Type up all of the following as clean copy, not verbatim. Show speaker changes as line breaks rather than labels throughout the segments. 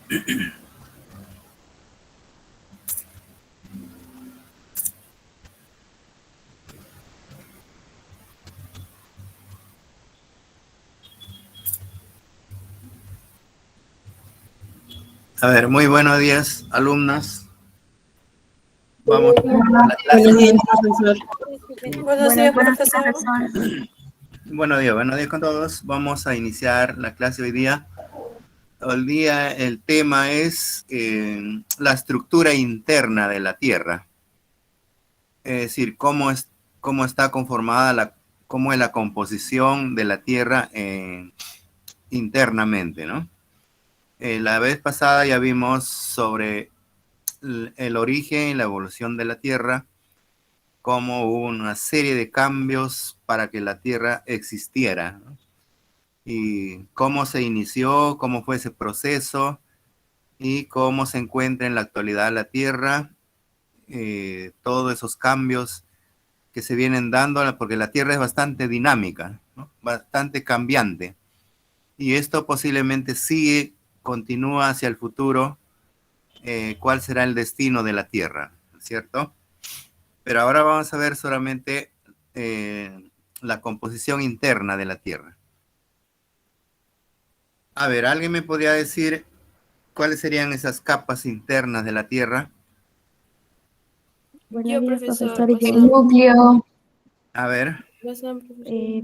A ver, muy buenos días, alumnas. Vamos a la clase.
Buenos días, profesor.
Buenos días, profesor.
Buenos días con todos. Vamos a iniciar la clase hoy día. Hoy día el tema es la estructura interna de la Tierra. Es decir, cómo está conformada, cómo es la composición de la Tierra internamente, ¿no? La vez pasada ya vimos sobre el origen y la evolución de la Tierra, cómo hubo una serie de cambios para que la Tierra existiera, ¿no? Y cómo se inició, cómo fue ese proceso y cómo se encuentra en la actualidad la Tierra, todos esos cambios que se vienen dando, porque la Tierra es bastante dinámica, ¿no? Bastante cambiante. Y esto posiblemente continúa hacia el futuro, cuál será el destino de la Tierra, ¿cierto? Pero ahora vamos a ver solamente la composición interna de la Tierra. A ver, ¿alguien me podría decir cuáles serían esas capas internas de la Tierra?
Yo, profesor.
El núcleo.
A ver.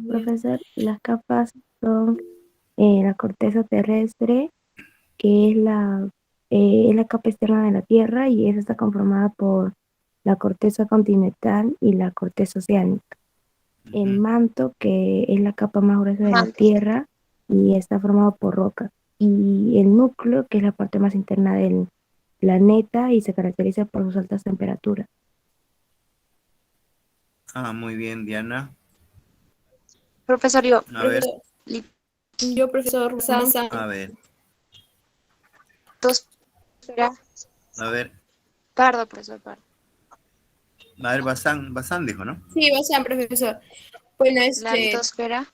Profesor, las capas son la corteza terrestre, que es la capa externa de la Tierra, y esa está conformada por la corteza continental y la corteza oceánica. El manto, que es la capa más gruesa de la Tierra y está formado por rocas. Y el núcleo, que es la parte más interna del planeta y se caracteriza por sus altas temperaturas.
Muy bien, Diana.
Profesor, yo.
A ver.
Yo, profesor.
A ver. A ver.
Pardo, profesor, Pardo.
A ver, Bazán dijo, ¿no?
Sí, Bazán, profesor. Bueno,
La litosfera.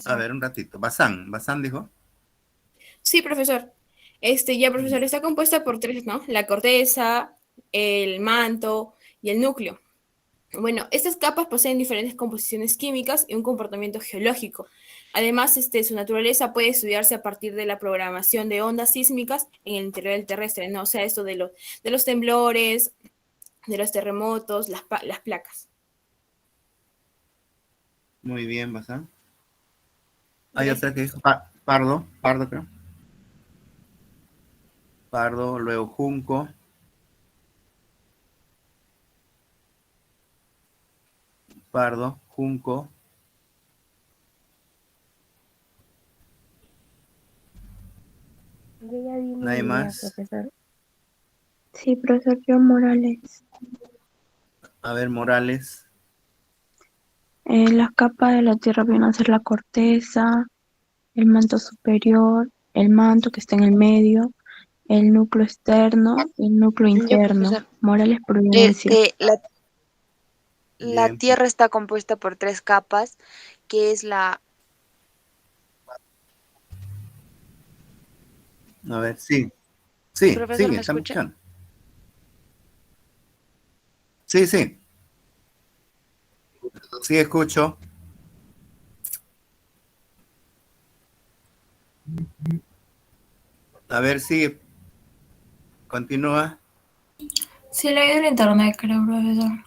A ver, un ratito. Bazán dijo.
Sí, profesor. Ya, profesor, está compuesta por tres, ¿no? La corteza, el manto y el núcleo. Bueno, estas capas poseen diferentes composiciones químicas y un comportamiento geológico. Además, su naturaleza puede estudiarse a partir de la programación de ondas sísmicas en el interior del terrestre, ¿no? O sea, esto de los temblores, de los terremotos, las placas.
Muy bien, Bazán. Hay otra que dijo Pardo creo. Pardo, luego Junco. Pardo, Junco. ¿Nadie más?
Profesor.
Sí, profesor, yo Morales.
A ver, Morales.
Las capas de la Tierra vienen a ser la corteza, el manto superior, el manto que está en el medio, el núcleo externo y el núcleo interno. Morales, Providencia.
La Tierra está compuesta por tres capas, que es la...
A ver, sí. Sí,
Profesor, ¿me
estamos
escucha?
escuchando. Sí. Sí, escucho. A ver, sí. Continúa.
Sí, le ha ido el internet, creo, profesor.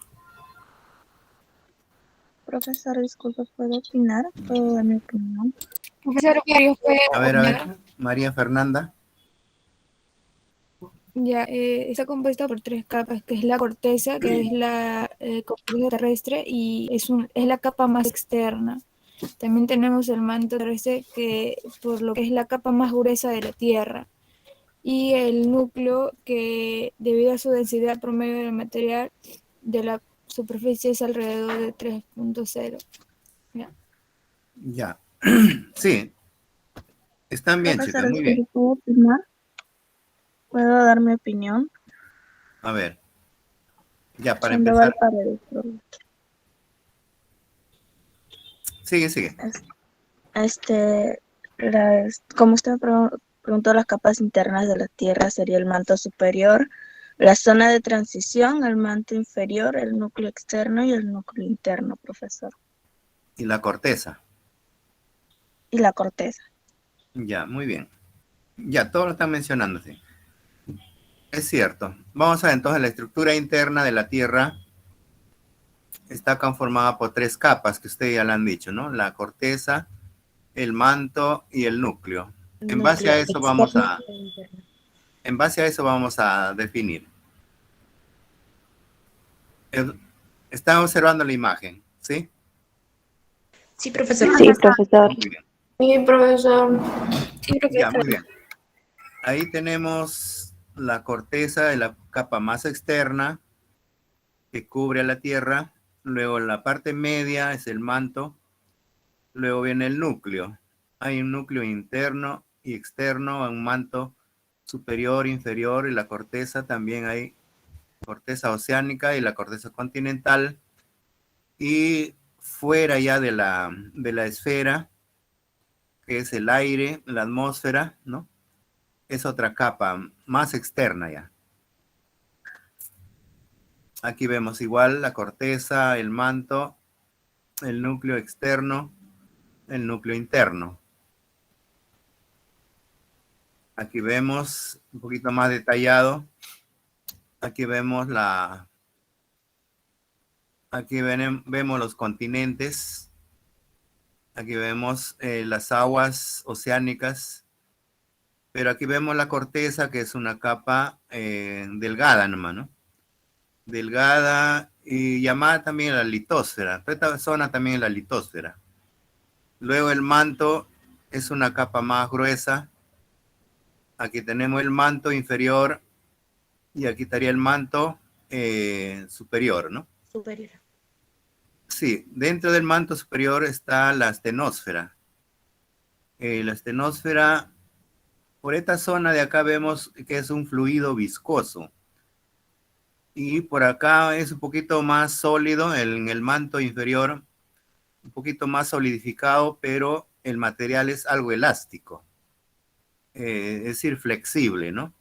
Profesor, disculpe, ¿puedo opinar? ¿Puedo dar mi opinión?
Profesor,
A ver, María Fernanda.
Ya, está compuesta por tres capas, que es la corteza, que es la corteza terrestre y es la capa más externa. También tenemos el manto terrestre, que por lo que es la capa más gruesa de la Tierra. Y el núcleo, que debido a su densidad promedio del material de la superficie es alrededor de 3.0.
Ya. Sí. Están bien, chicas,
Profesor,
muy bien.
¿puedo opinar? ¿Puedo dar mi opinión?
A ver. Ya, para
Sandoval
empezar.
Paredes.
Sigue.
Como usted preguntó, las capas internas de la Tierra sería el manto superior, la zona de transición, el manto inferior, el núcleo externo y el núcleo interno, profesor.
Y la corteza.
Y la corteza.
Ya, muy bien. Ya, todo lo están mencionando, sí. Es cierto. Vamos a ver entonces la estructura interna de la Tierra. Está conformada por 3 capas que ustedes ya lo han dicho, ¿no? La corteza, el manto y el núcleo. En base a eso vamos a definir. Están observando la imagen, ¿sí?
Sí, profesor.
Sí, profesor.
Muy bien.
Sí, profesor.
Sí,
Ya,
profesor.
muy bien. Ahí tenemos la corteza de la capa más externa que cubre a la Tierra. Luego la parte media es el manto. Luego viene el núcleo. Hay un núcleo interno y externo, un manto superior, inferior, y la corteza también hay corteza oceánica y la corteza continental. Y fuera ya de la esfera, que es el aire, la atmósfera, ¿no? Es otra capa más externa ya. Aquí vemos igual la corteza, el manto, el núcleo externo, el núcleo interno. Aquí vemos un poquito más detallado. Aquí vemos vemos los continentes. Aquí vemos las aguas oceánicas. Pero aquí vemos la corteza, que es una capa delgada nomás, ¿no? Delgada y llamada también la litósfera. Esta zona también es la litósfera. Luego el manto es una capa más gruesa. Aquí tenemos el manto inferior y aquí estaría el manto superior, ¿no?
Superior.
Sí, dentro del manto superior está la astenosfera. La astenosfera, por esta zona de acá vemos que es un fluido viscoso. Y por acá es un poquito más sólido, en el manto inferior, un poquito más solidificado, pero el material es algo elástico. Es decir, flexible, ¿no?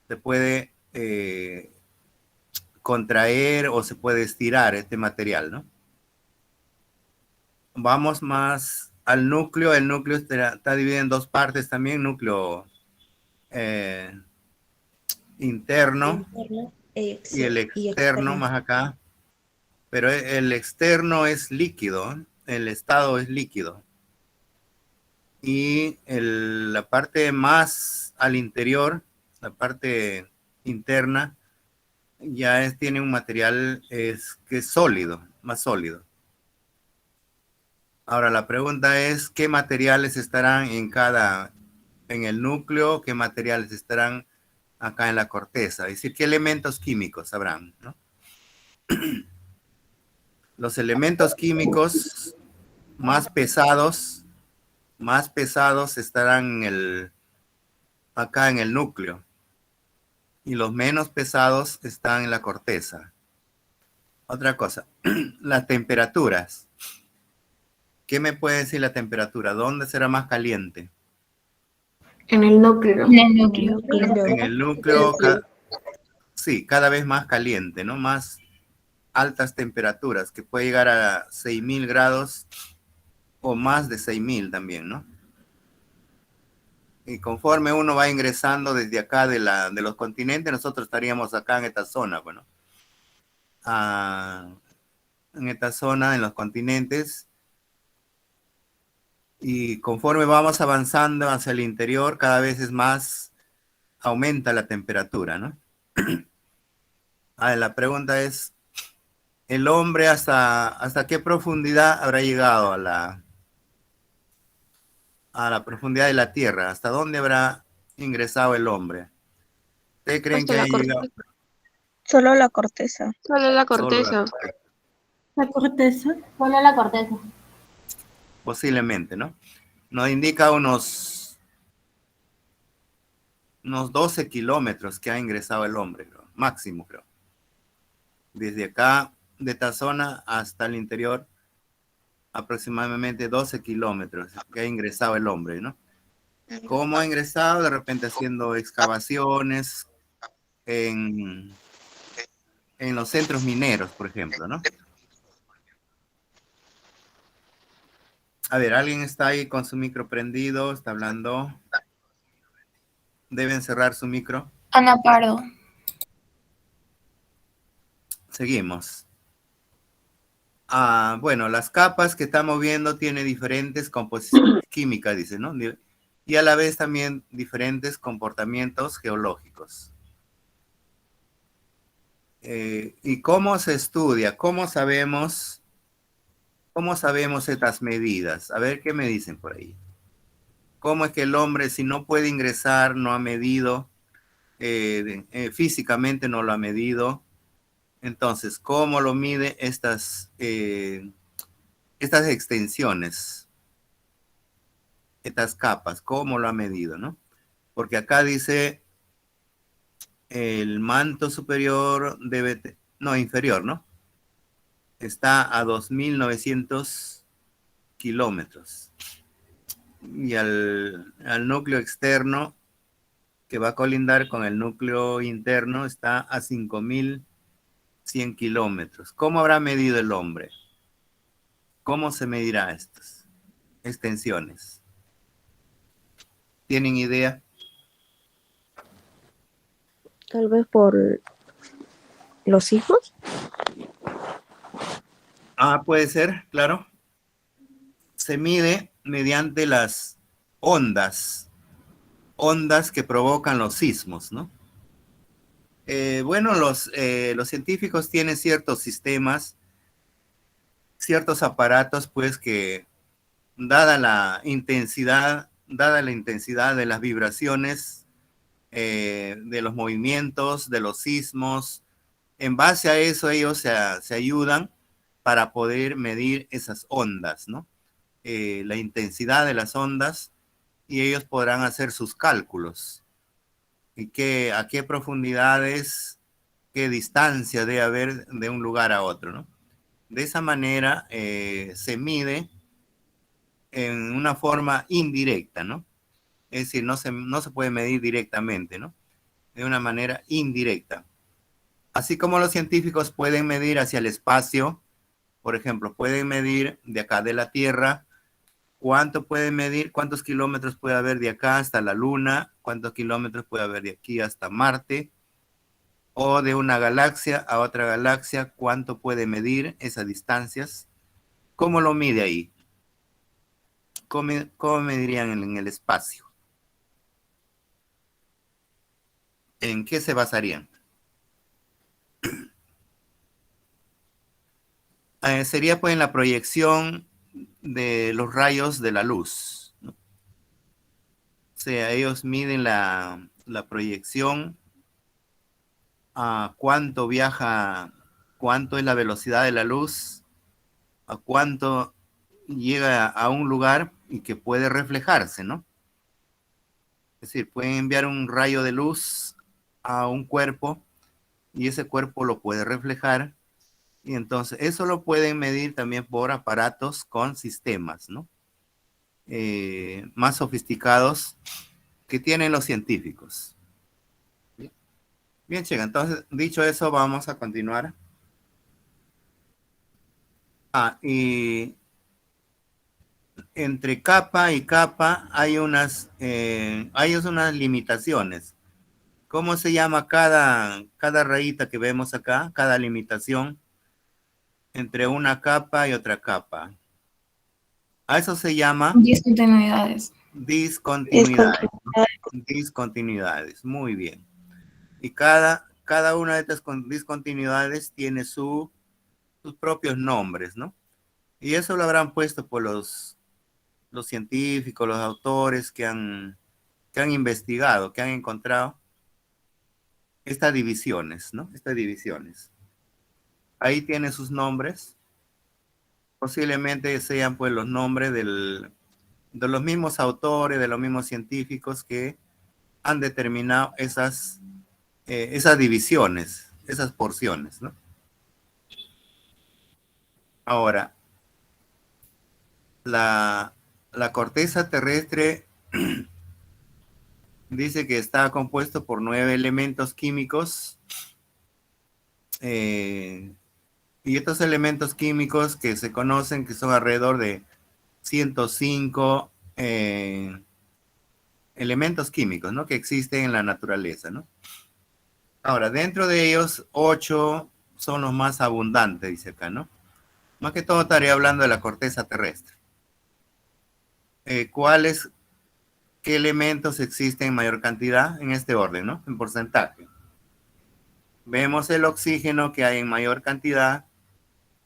Se puede contraer o se puede estirar este material, ¿no? Vamos más al núcleo. El núcleo está dividido en 2 partes también, núcleo interno y el externo más acá. Pero el externo es líquido, el estado es líquido. Y la parte más al interior, la parte interna, ya tiene un material que es sólido, más sólido. Ahora la pregunta es, ¿qué materiales estarán en el núcleo? ¿Qué materiales estarán acá en la corteza? Es decir, ¿qué elementos químicos habrán, ¿no? Los elementos químicos más pesados estarán acá en el núcleo. Y los menos pesados están en la corteza. Otra cosa, las temperaturas. ¿Qué me puede decir la temperatura? ¿Dónde será más caliente?
En el núcleo.
En el núcleo.
En el núcleo, sí, cada vez más caliente, ¿no? Más altas temperaturas, que puede llegar a 6.000 grados o más de 6.000 también, ¿no? Y conforme uno va ingresando desde acá de los continentes, nosotros estaríamos acá en esta zona, bueno. En esta zona, en los continentes. Y conforme vamos avanzando hacia el interior, cada vez es más, aumenta la temperatura, ¿no? La pregunta es, ¿el hombre hasta qué profundidad habrá llegado a la profundidad de la Tierra? ¿Hasta dónde habrá ingresado el hombre? ¿Ustedes creen
Hasta
que
la
haya llegado?
Solo la corteza.
Solo la
Solo
corteza.
La corteza.
Solo la corteza.
posiblemente, ¿no? Nos indica unos 12 kilómetros que ha ingresado el hombre, creo, máximo, creo. Desde acá, de esta zona hasta el interior, aproximadamente 12 kilómetros que ha ingresado el hombre, ¿no? ¿Cómo ha ingresado? De repente haciendo excavaciones en los centros mineros, por ejemplo, ¿no? A ver, ¿alguien está ahí con su micro prendido? ¿Está hablando? Deben cerrar su micro.
Ana Pardo.
Seguimos. Bueno, las capas que estamos viendo tienen diferentes composiciones químicas, dice, ¿no? Y a la vez también diferentes comportamientos geológicos. ¿Y cómo se estudia? ¿Cómo sabemos estas medidas? A ver, ¿qué me dicen por ahí? ¿Cómo es que el hombre, si no puede ingresar, no ha medido, físicamente no lo ha medido? Entonces, ¿cómo lo mide estas extensiones, estas capas? ¿Cómo lo ha medido, no? Porque acá dice el manto superior inferior, ¿no? Está a 2.900 kilómetros. Y al núcleo externo, que va a colindar con el núcleo interno, está a 5.100 kilómetros. ¿Cómo habrá medido el hombre? ¿Cómo se medirá estas extensiones? ¿Tienen idea?
Tal vez por los sismos.
Puede ser, claro. Se mide mediante las ondas que provocan los sismos, ¿no? Bueno, los científicos tienen ciertos sistemas, ciertos aparatos, pues que dada la intensidad de las vibraciones, de los movimientos, de los sismos, en base a eso ellos se ayudan para poder medir esas ondas, ¿no? La intensidad de las ondas, y ellos podrán hacer sus cálculos. Y a qué profundidades, qué distancia debe haber de un lugar a otro, ¿no? De esa manera se mide en una forma indirecta, ¿no? Es decir, no se puede medir directamente, ¿no? De una manera indirecta. Así como los científicos pueden medir hacia el espacio, por ejemplo, pueden medir de acá de la Tierra, ¿cuánto pueden medir? ¿Cuántos kilómetros puede haber de acá hasta la Luna? ¿Cuántos kilómetros puede haber de aquí hasta Marte? O de una galaxia a otra galaxia, ¿cuánto puede medir esas distancias? ¿Cómo lo mide ahí? ¿Cómo medirían en el espacio? ¿En qué se basarían? Sería pues en la proyección de los rayos de la luz, ¿no? O sea, ellos miden la proyección, a cuánto viaja, cuánto es la velocidad de la luz, a cuánto llega a un lugar y que puede reflejarse, ¿no? Es decir, pueden enviar un rayo de luz a un cuerpo y ese cuerpo lo puede reflejar, y entonces eso lo pueden medir también por aparatos con sistemas, ¿no? Más sofisticados que tienen los científicos. Bien, chicos, entonces, dicho eso, vamos a continuar. Y entre capa y capa hay unas limitaciones. ¿Cómo se llama cada rayita que vemos acá? Cada limitación entre una capa y otra capa. A eso se llama
Discontinuidades.
discontinuidades. Discontinuidades, muy bien. Y cada una de estas discontinuidades tiene sus propios nombres, ¿no? Y eso lo habrán puesto por los científicos, los autores que han investigado, que han encontrado estas divisiones, ¿no? Estas divisiones. Ahí tiene sus nombres. Posiblemente sean pues los nombres de los mismos autores, de los mismos científicos que han determinado esas divisiones, esas porciones, ¿no? Ahora, la corteza terrestre dice que está compuesto por 9 elementos químicos. Y estos elementos químicos que se conocen que son alrededor de 105 elementos químicos, ¿no? Que existen en la naturaleza, ¿no? Ahora, dentro de ellos, 8 son los más abundantes, dice acá, ¿no? Más que todo estaría hablando de la corteza terrestre. ¿Qué elementos existen en mayor cantidad? En este orden, ¿no? En porcentaje. Vemos el oxígeno que hay en mayor cantidad,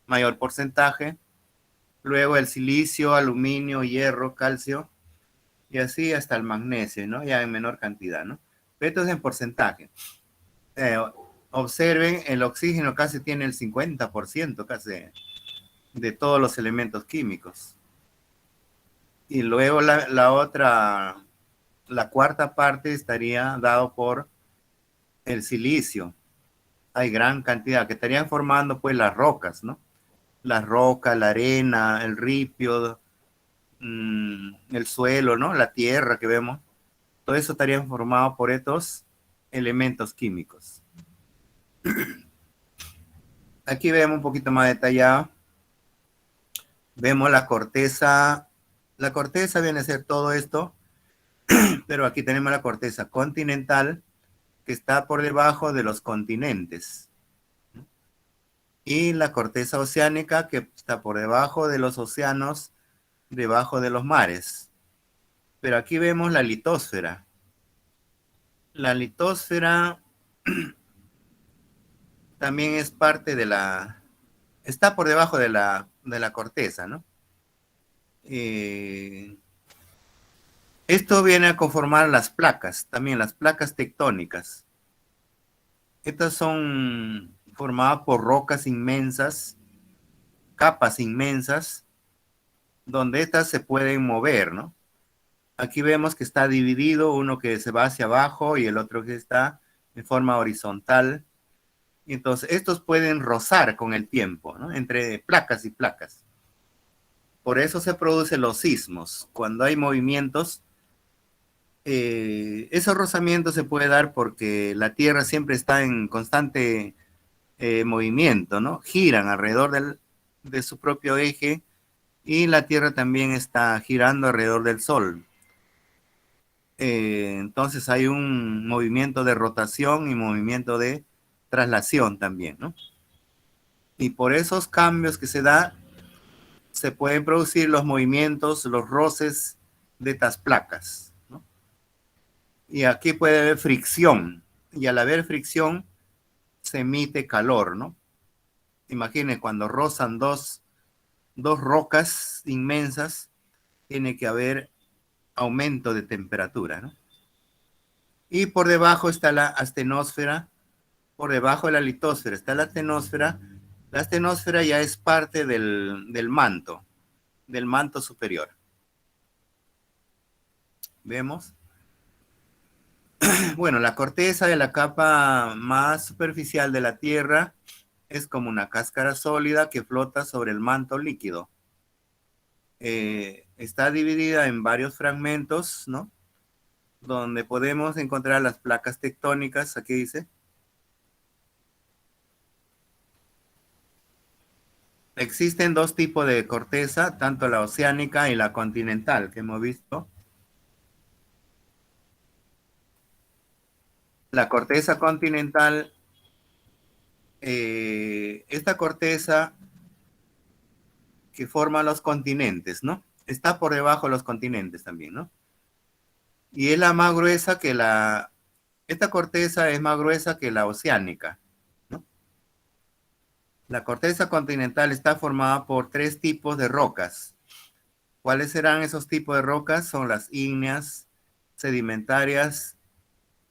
mayor porcentaje. Luego el silicio, aluminio, hierro, calcio. Y así hasta el magnesio, ¿no? Ya en menor cantidad, ¿no? Pero esto es en porcentaje. Observen, el oxígeno casi tiene el 50% casi de todos los elementos químicos. Y luego la cuarta parte estaría dado por el silicio. Hay gran cantidad que estarían formando pues las rocas, ¿no? Las rocas, la arena, el ripio, el suelo, ¿no? La tierra que vemos. Todo eso estaría formado por estos elementos químicos. Aquí vemos un poquito más detallado. Vemos la corteza. La corteza viene a ser todo esto, pero aquí tenemos la corteza continental que está por debajo de los continentes. Y la corteza oceánica que está por debajo de los océanos, debajo de los mares. Pero aquí vemos la litosfera. La litosfera también es parte de está por debajo de la corteza, ¿no? Esto viene a conformar las placas, también las placas tectónicas. Estas son formadas por rocas inmensas, capas inmensas, donde estas se pueden mover, ¿no? Aquí vemos que está dividido, uno que se va hacia abajo y el otro que está en forma horizontal. Entonces, estos pueden rozar con el tiempo, ¿no? Entre placas y placas. Por eso se producen los sismos. Cuando hay movimientos, esos rozamientos se puede dar porque la Tierra siempre está en constante movimiento, ¿no? Giran alrededor de su propio eje y la Tierra también está girando alrededor del Sol. Entonces hay un movimiento de rotación y movimiento de traslación también, ¿no? Y por esos cambios que se da, se pueden producir los movimientos, los roces de estas placas, ¿no? Y aquí puede haber fricción, y al haber fricción se emite calor, ¿no? Imaginen, cuando rozan dos rocas inmensas, tiene que haber aumento de temperatura, ¿no? Y por debajo está la astenosfera, por debajo de la litosfera está la astenosfera. La astenosfera ya es parte del manto superior. ¿Vemos? Bueno, la corteza de la capa más superficial de la Tierra es como una cáscara sólida que flota sobre el manto líquido. Está dividida en varios fragmentos, ¿no? Donde podemos encontrar las placas tectónicas, aquí dice. Existen dos tipos de corteza, tanto la oceánica y la continental, que hemos visto. La corteza continental, esta corteza que forma los continentes, ¿no? Está por debajo de los continentes también, ¿no? Y es la más gruesa que esta corteza es más gruesa que la oceánica, ¿no? La corteza continental está formada por 3 tipos de rocas. ¿Cuáles serán esos tipos de rocas? Son las ígneas, sedimentarias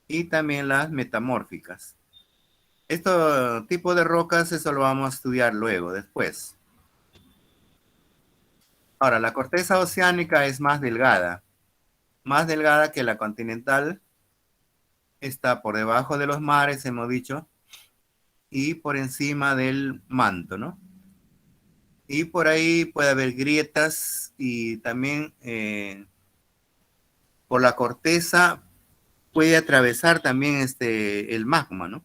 y también las metamórficas. Estos tipos de rocas, eso lo vamos a estudiar luego, después. Ahora, la corteza oceánica es más delgada que la continental. Está por debajo de los mares, hemos dicho, y por encima del manto, ¿no? Y por ahí puede haber grietas y también por la corteza puede atravesar también el magma, ¿no?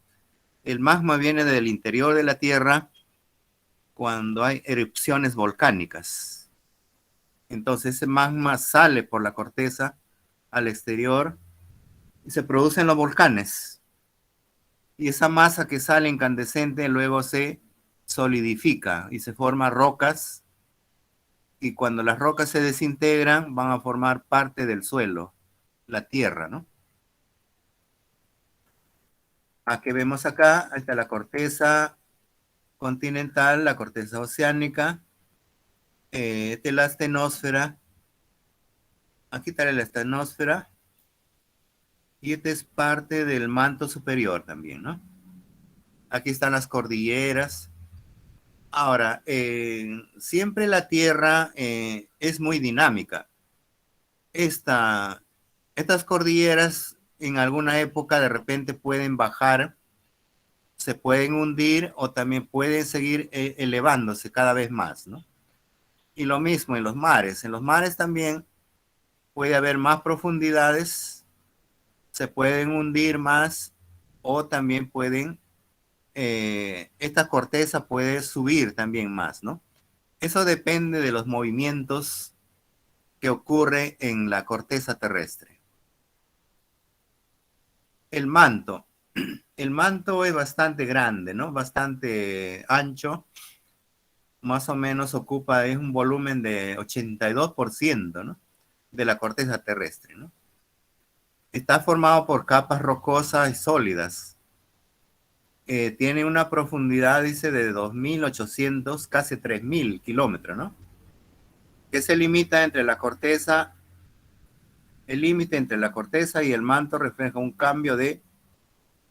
El magma viene del interior de la Tierra cuando hay erupciones volcánicas. Entonces ese magma sale por la corteza al exterior y se producen los volcanes. Y esa masa que sale incandescente luego se solidifica y se forman rocas. Y cuando las rocas se desintegran, van a formar parte del suelo, la tierra, ¿no? Aquí vemos acá, ahí está la corteza continental, la corteza oceánica, esta es la astenosfera. Aquí está la astenosfera. Y esta es parte del manto superior también, ¿no? Aquí están las cordilleras. Ahora, siempre la Tierra es muy dinámica. Estas cordilleras en alguna época de repente pueden bajar, se pueden hundir o también pueden seguir elevándose cada vez más, ¿no? Y lo mismo en los mares. En los mares también puede haber más profundidades, se pueden hundir más o también pueden, esta corteza puede subir también más, ¿no? Eso depende de los movimientos que ocurre en la corteza terrestre. El manto. El manto es bastante grande, ¿no? Bastante ancho. Más o menos ocupa, es un volumen de 82%, ¿no? De la corteza terrestre, ¿no? Está formado por capas rocosas y sólidas. Tiene una profundidad, dice, de 2.800, casi 3.000 kilómetros, ¿no? Que se limita entre la corteza, el límite entre la corteza y el manto refleja un cambio de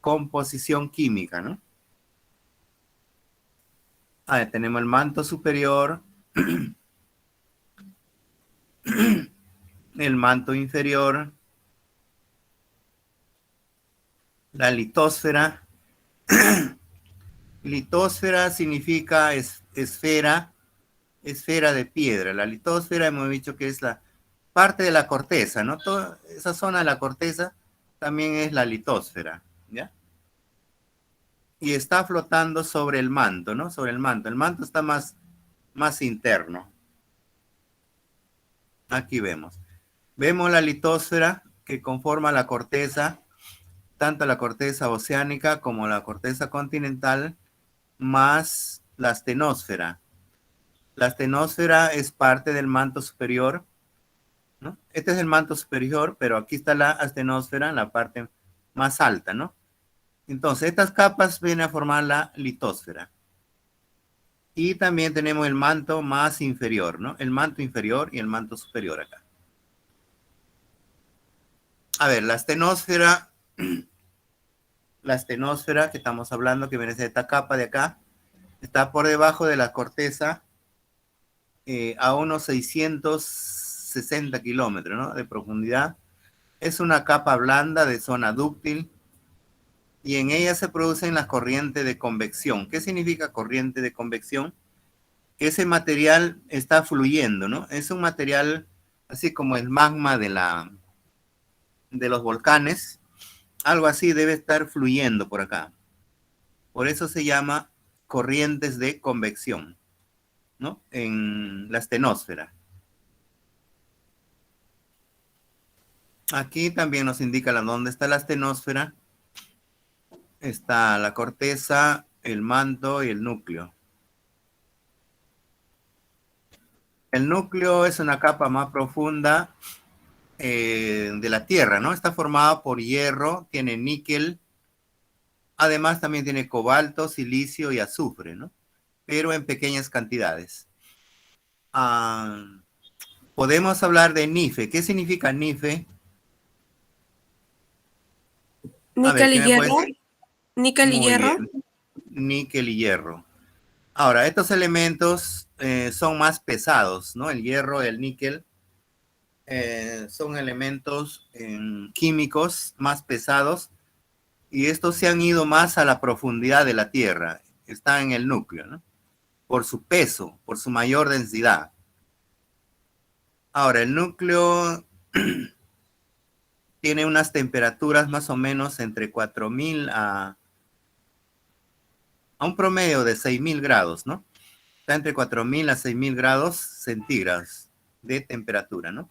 composición química, ¿no? Ahí tenemos el manto superior, el manto inferior, la litosfera. Litosfera significa esfera de piedra. La litosfera hemos dicho que es la parte de la corteza, ¿no? Toda esa zona de la corteza también es la litosfera, ¿ya? Y está flotando sobre el manto, ¿no? Sobre el manto. El manto está más interno. Aquí vemos. Vemos la litosfera que conforma la corteza, tanto la corteza oceánica como la corteza continental, más la astenosfera. La astenosfera es parte del manto superior, ¿no? Este es el manto superior, pero aquí está la astenosfera, la parte más alta, ¿no? Entonces, estas capas vienen a formar la litosfera. Y también tenemos el manto más inferior, ¿no? El manto inferior y el manto superior acá. A ver, la astenosfera que estamos hablando, que viene de esta capa de acá, está por debajo de la corteza a unos 660 kilómetros, ¿no? De profundidad. Es una capa blanda de zona dúctil y en ella se producen las corrientes de convección. ¿Qué significa corriente de convección? Que ese material está fluyendo, ¿no? Es un material así como el magma de los volcanes. Algo así debe estar fluyendo por acá. Por eso se llama corrientes de convección, ¿no? En la astenosfera. Aquí también nos indica dónde está la astenosfera. Está la corteza, el manto y el núcleo. El núcleo es una capa más profunda de la Tierra, ¿no? Está formada por hierro, tiene níquel, además también tiene cobalto, silicio y azufre, ¿no? Pero en pequeñas cantidades. Podemos hablar de NIFE. ¿Qué significa NIFE?
Níquel y hierro. Níquel y hierro.
Níquel y hierro. Ahora, estos elementos son más pesados, ¿no? El hierro y el níquel son elementos químicos más pesados y estos se han ido más a la profundidad de la Tierra. Están en el núcleo, ¿no? Por su peso, por su mayor densidad. Ahora, el núcleo tiene unas temperaturas más o menos entre 4.000 a un promedio de 6.000 grados, ¿no? Está entre 4.000 a 6.000 grados centígrados de temperatura, ¿no?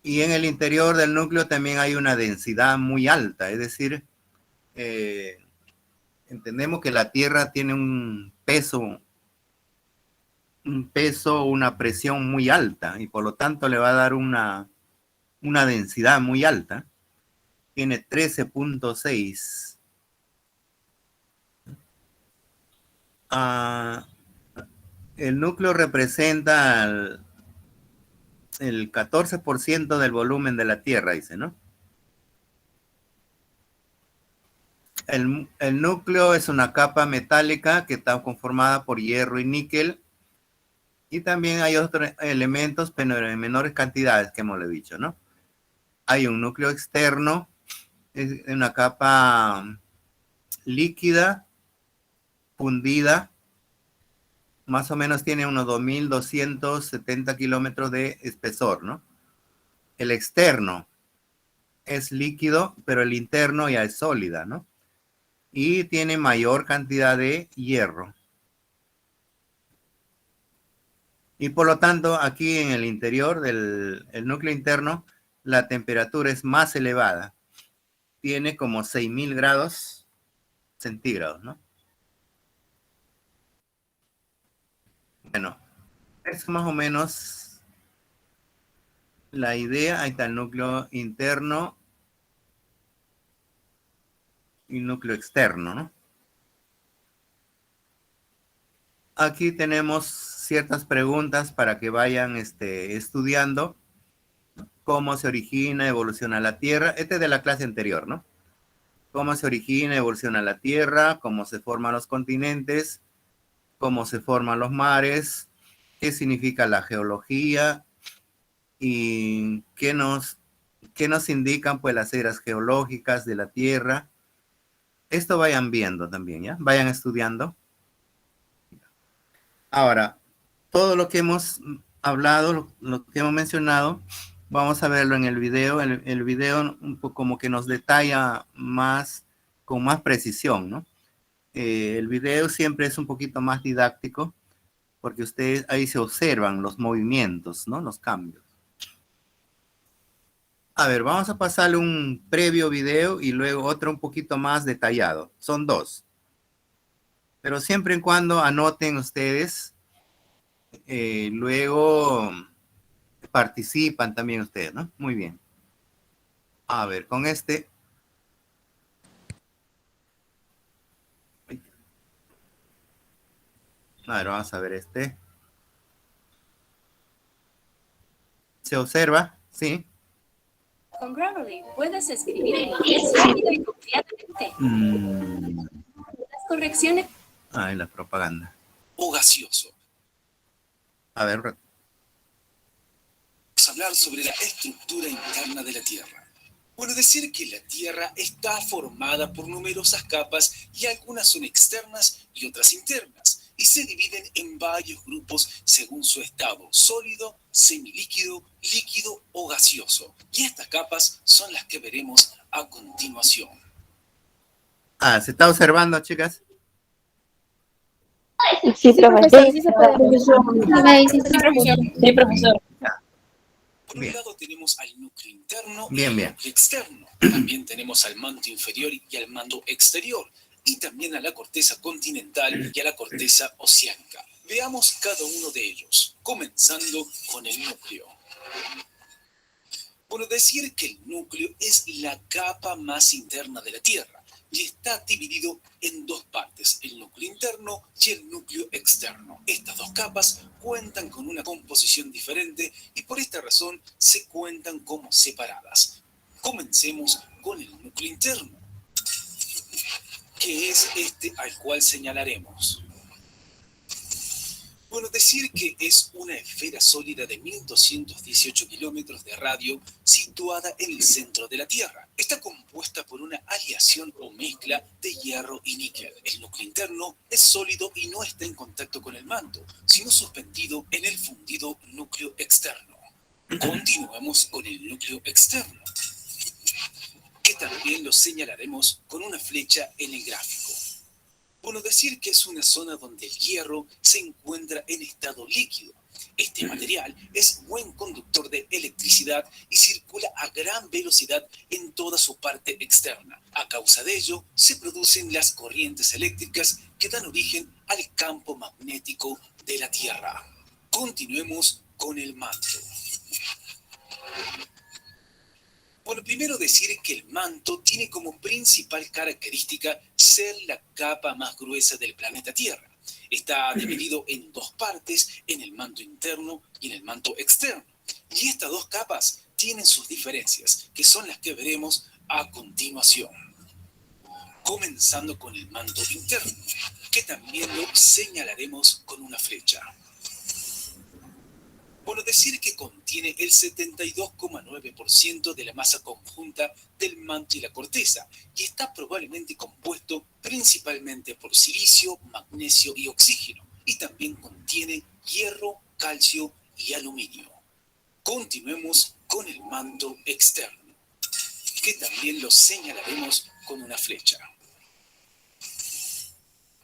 Y en el interior del núcleo también hay una densidad muy alta, es decir, entendemos que la Tierra tiene un peso, una presión muy alta, y por lo tanto le va a dar una densidad muy alta. Tiene 13.6. El núcleo representa el 14% del volumen de la Tierra, dice, ¿no? El núcleo es una capa metálica que está conformada por hierro y níquel, y también hay otros elementos, pero en menores cantidades, que hemos dicho, ¿no? Hay un núcleo externo, es una capa líquida, fundida, más o menos tiene unos 2.270 kilómetros de espesor, ¿no? El externo es líquido, pero el interno ya es sólida, ¿no? Y tiene mayor cantidad de hierro. Y por lo tanto, aquí en el interior del núcleo interno, la temperatura es más elevada. Tiene como 6.000 grados centígrados, ¿no? Bueno, es más o menos la idea. Ahí está el núcleo interno y núcleo externo, ¿no? Aquí tenemos ciertas preguntas para que vayan estudiando cómo se origina, evoluciona la Tierra. Este es de la clase anterior, ¿no? Cómo se origina, evoluciona la Tierra, cómo se forman los continentes, cómo se forman los mares, qué significa la geología y qué nos indican pues las eras geológicas de la Tierra. Esto vayan viendo también, ¿ya? Vayan estudiando. Ahora, todo lo que hemos hablado, lo que hemos mencionado, vamos a verlo en el video. El video un poco como que nos detalla más, con más precisión, ¿no? El video siempre es un poquito más didáctico, porque ustedes ahí se observan los movimientos, ¿no? Los cambios. A ver, vamos a pasarle un previo video y luego otro un poquito más detallado. Son dos. Pero siempre y cuando anoten ustedes, luego participan también ustedes, ¿no? Muy bien. A ver, con este. A ver, vamos a ver este. ¿Se observa? Sí.
Con Grammarly puedes escribir en inglés rápido y confiadamente. Las correcciones.
Ay, la propaganda.
O gaseoso.
A ver.
Vamos a hablar sobre la estructura interna de la Tierra. Bueno, decir que la Tierra está formada por numerosas capas y algunas son externas y otras internas, y se dividen en varios grupos según su estado: sólido, semilíquido, líquido o gaseoso. Y estas capas son las que veremos a continuación.
¿Se está observando, chicas?
Sí, profesor.
Sí, profesor.
Por un lado tenemos al núcleo interno y
Bien,
al
bien.
núcleo externo. También tenemos al manto inferior y al manto exterior. Y también a la corteza continental y a la corteza oceánica. Veamos cada uno de ellos, comenzando con el núcleo. Bueno, decir que el núcleo es la capa más interna de la Tierra y está dividido en dos partes, el núcleo interno y el núcleo externo. Estas dos capas cuentan con una composición diferente y por esta razón se cuentan como separadas. Comencemos con el núcleo interno, que es este al cual señalaremos. Bueno, decir que es una esfera sólida de 1.218 kilómetros de radio situada en el centro de la Tierra. Está compuesta por una aleación o mezcla de hierro y níquel. El núcleo interno es sólido y no está en contacto con el manto, sino suspendido en el fundido núcleo externo. Continuamos con el núcleo externo. también lo señalaremos con una flecha en el gráfico. Bueno, decir que es una zona donde el hierro se encuentra en estado líquido. Este material es buen conductor de electricidad y circula a gran velocidad en toda su parte externa. A causa de ello, se producen las corrientes eléctricas que dan origen al campo magnético de la Tierra. Continuemos con el manto. Bueno, primero decir que el manto tiene como principal característica ser la capa más gruesa del planeta Tierra. Está dividido en dos partes, en el manto interno y en el manto externo. Y estas dos capas tienen sus diferencias, que son las que veremos a continuación. Comenzando con el manto interno, que también lo señalaremos con una flecha. Bueno, decir que contiene el 72,9% de la masa conjunta del manto y la corteza, y está probablemente compuesto principalmente por silicio, magnesio y oxígeno, y también contiene hierro, calcio y aluminio. Continuemos con el manto externo, que también lo señalaremos con una flecha.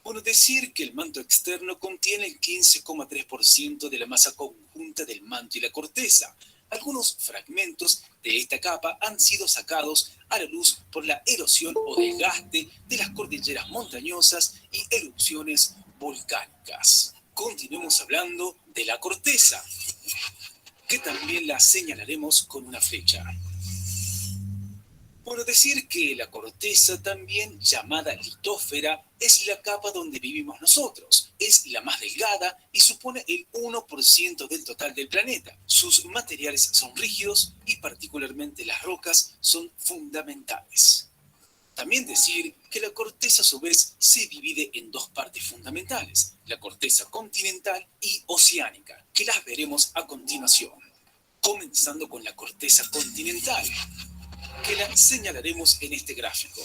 Bueno, decir que el manto externo contiene el 15,3% de la masa conjunta del manto y la corteza. Algunos fragmentos de esta capa han sido sacados a la luz por la erosión o desgaste de las cordilleras montañosas y erupciones volcánicas. Continuemos hablando de la corteza, que también la señalaremos con una flecha. Bueno, decir que la corteza, también llamada litósfera, es la capa donde vivimos nosotros. Es la más delgada y supone el 1% del total del planeta. Sus materiales son rígidos y particularmente las rocas son fundamentales. También decir que la corteza a su vez se divide en dos partes fundamentales, la corteza continental y oceánica, que las veremos a continuación. Comenzando con la corteza continental, que la señalaremos en este gráfico.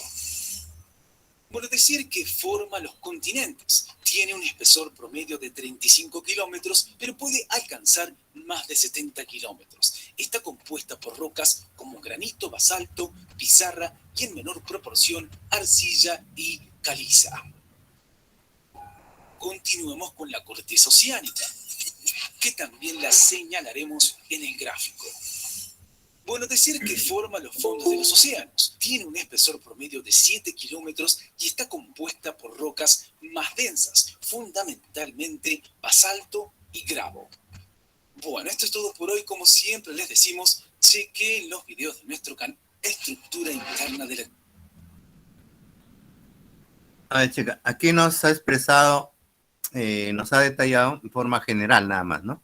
Bueno, decir que forma los continentes. Tiene un espesor promedio de 35 kilómetros, pero puede alcanzar más de 70 kilómetros. Está compuesta por rocas como granito, basalto, pizarra y en menor proporción arcilla y caliza. Continuemos con la corteza oceánica, que también la señalaremos en el gráfico. Bueno, decir que forma los fondos de los océanos. Tiene un espesor promedio de 7 kilómetros y está compuesta por rocas más densas, fundamentalmente basalto y gravo. Bueno, esto es todo por hoy. Como siempre les decimos, chequen los videos de nuestro canal Estructura Interna de la...
A ver, chica, aquí nos ha expresado, nos ha detallado en forma general nada más, ¿no?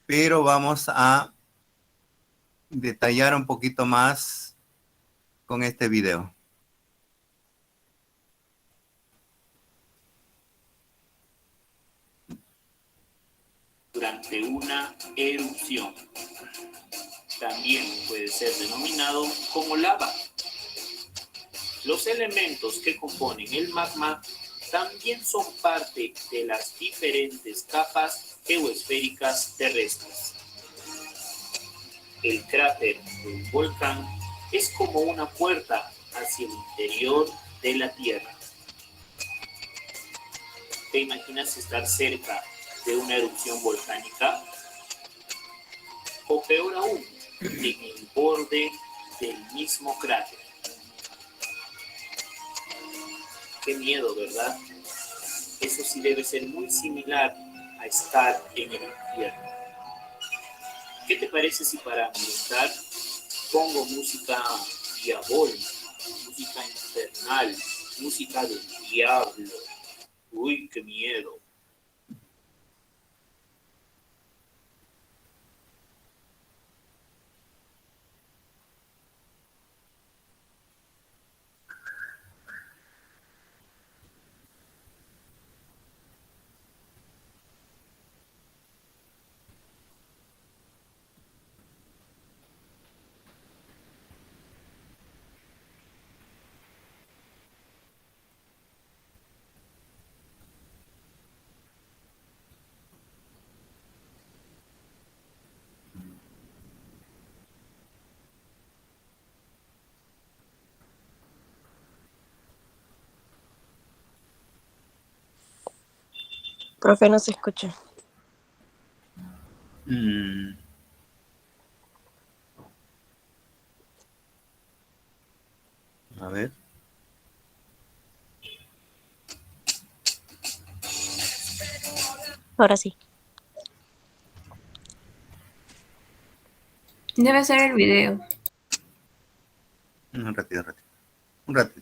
Pero vamos a detallar un poquito más con este video.
Durante una erupción. También puede ser denominado como lava. Los elementos que componen el magma también son parte de las diferentes capas geoesféricas terrestres. El cráter de un volcán es como una puerta hacia el interior de la Tierra. ¿Te imaginas estar cerca de una erupción volcánica? O peor aún, en el borde del mismo cráter. Qué miedo, ¿verdad? Eso sí debe ser muy similar a estar en el infierno. ¿Qué te parece si para ambientar pongo música diabólica, música infernal, música del diablo? Uy, qué miedo.
Profe, no se escucha.
A ver.
Ahora sí.
Debe ser el video.
Un ratito. Un ratito.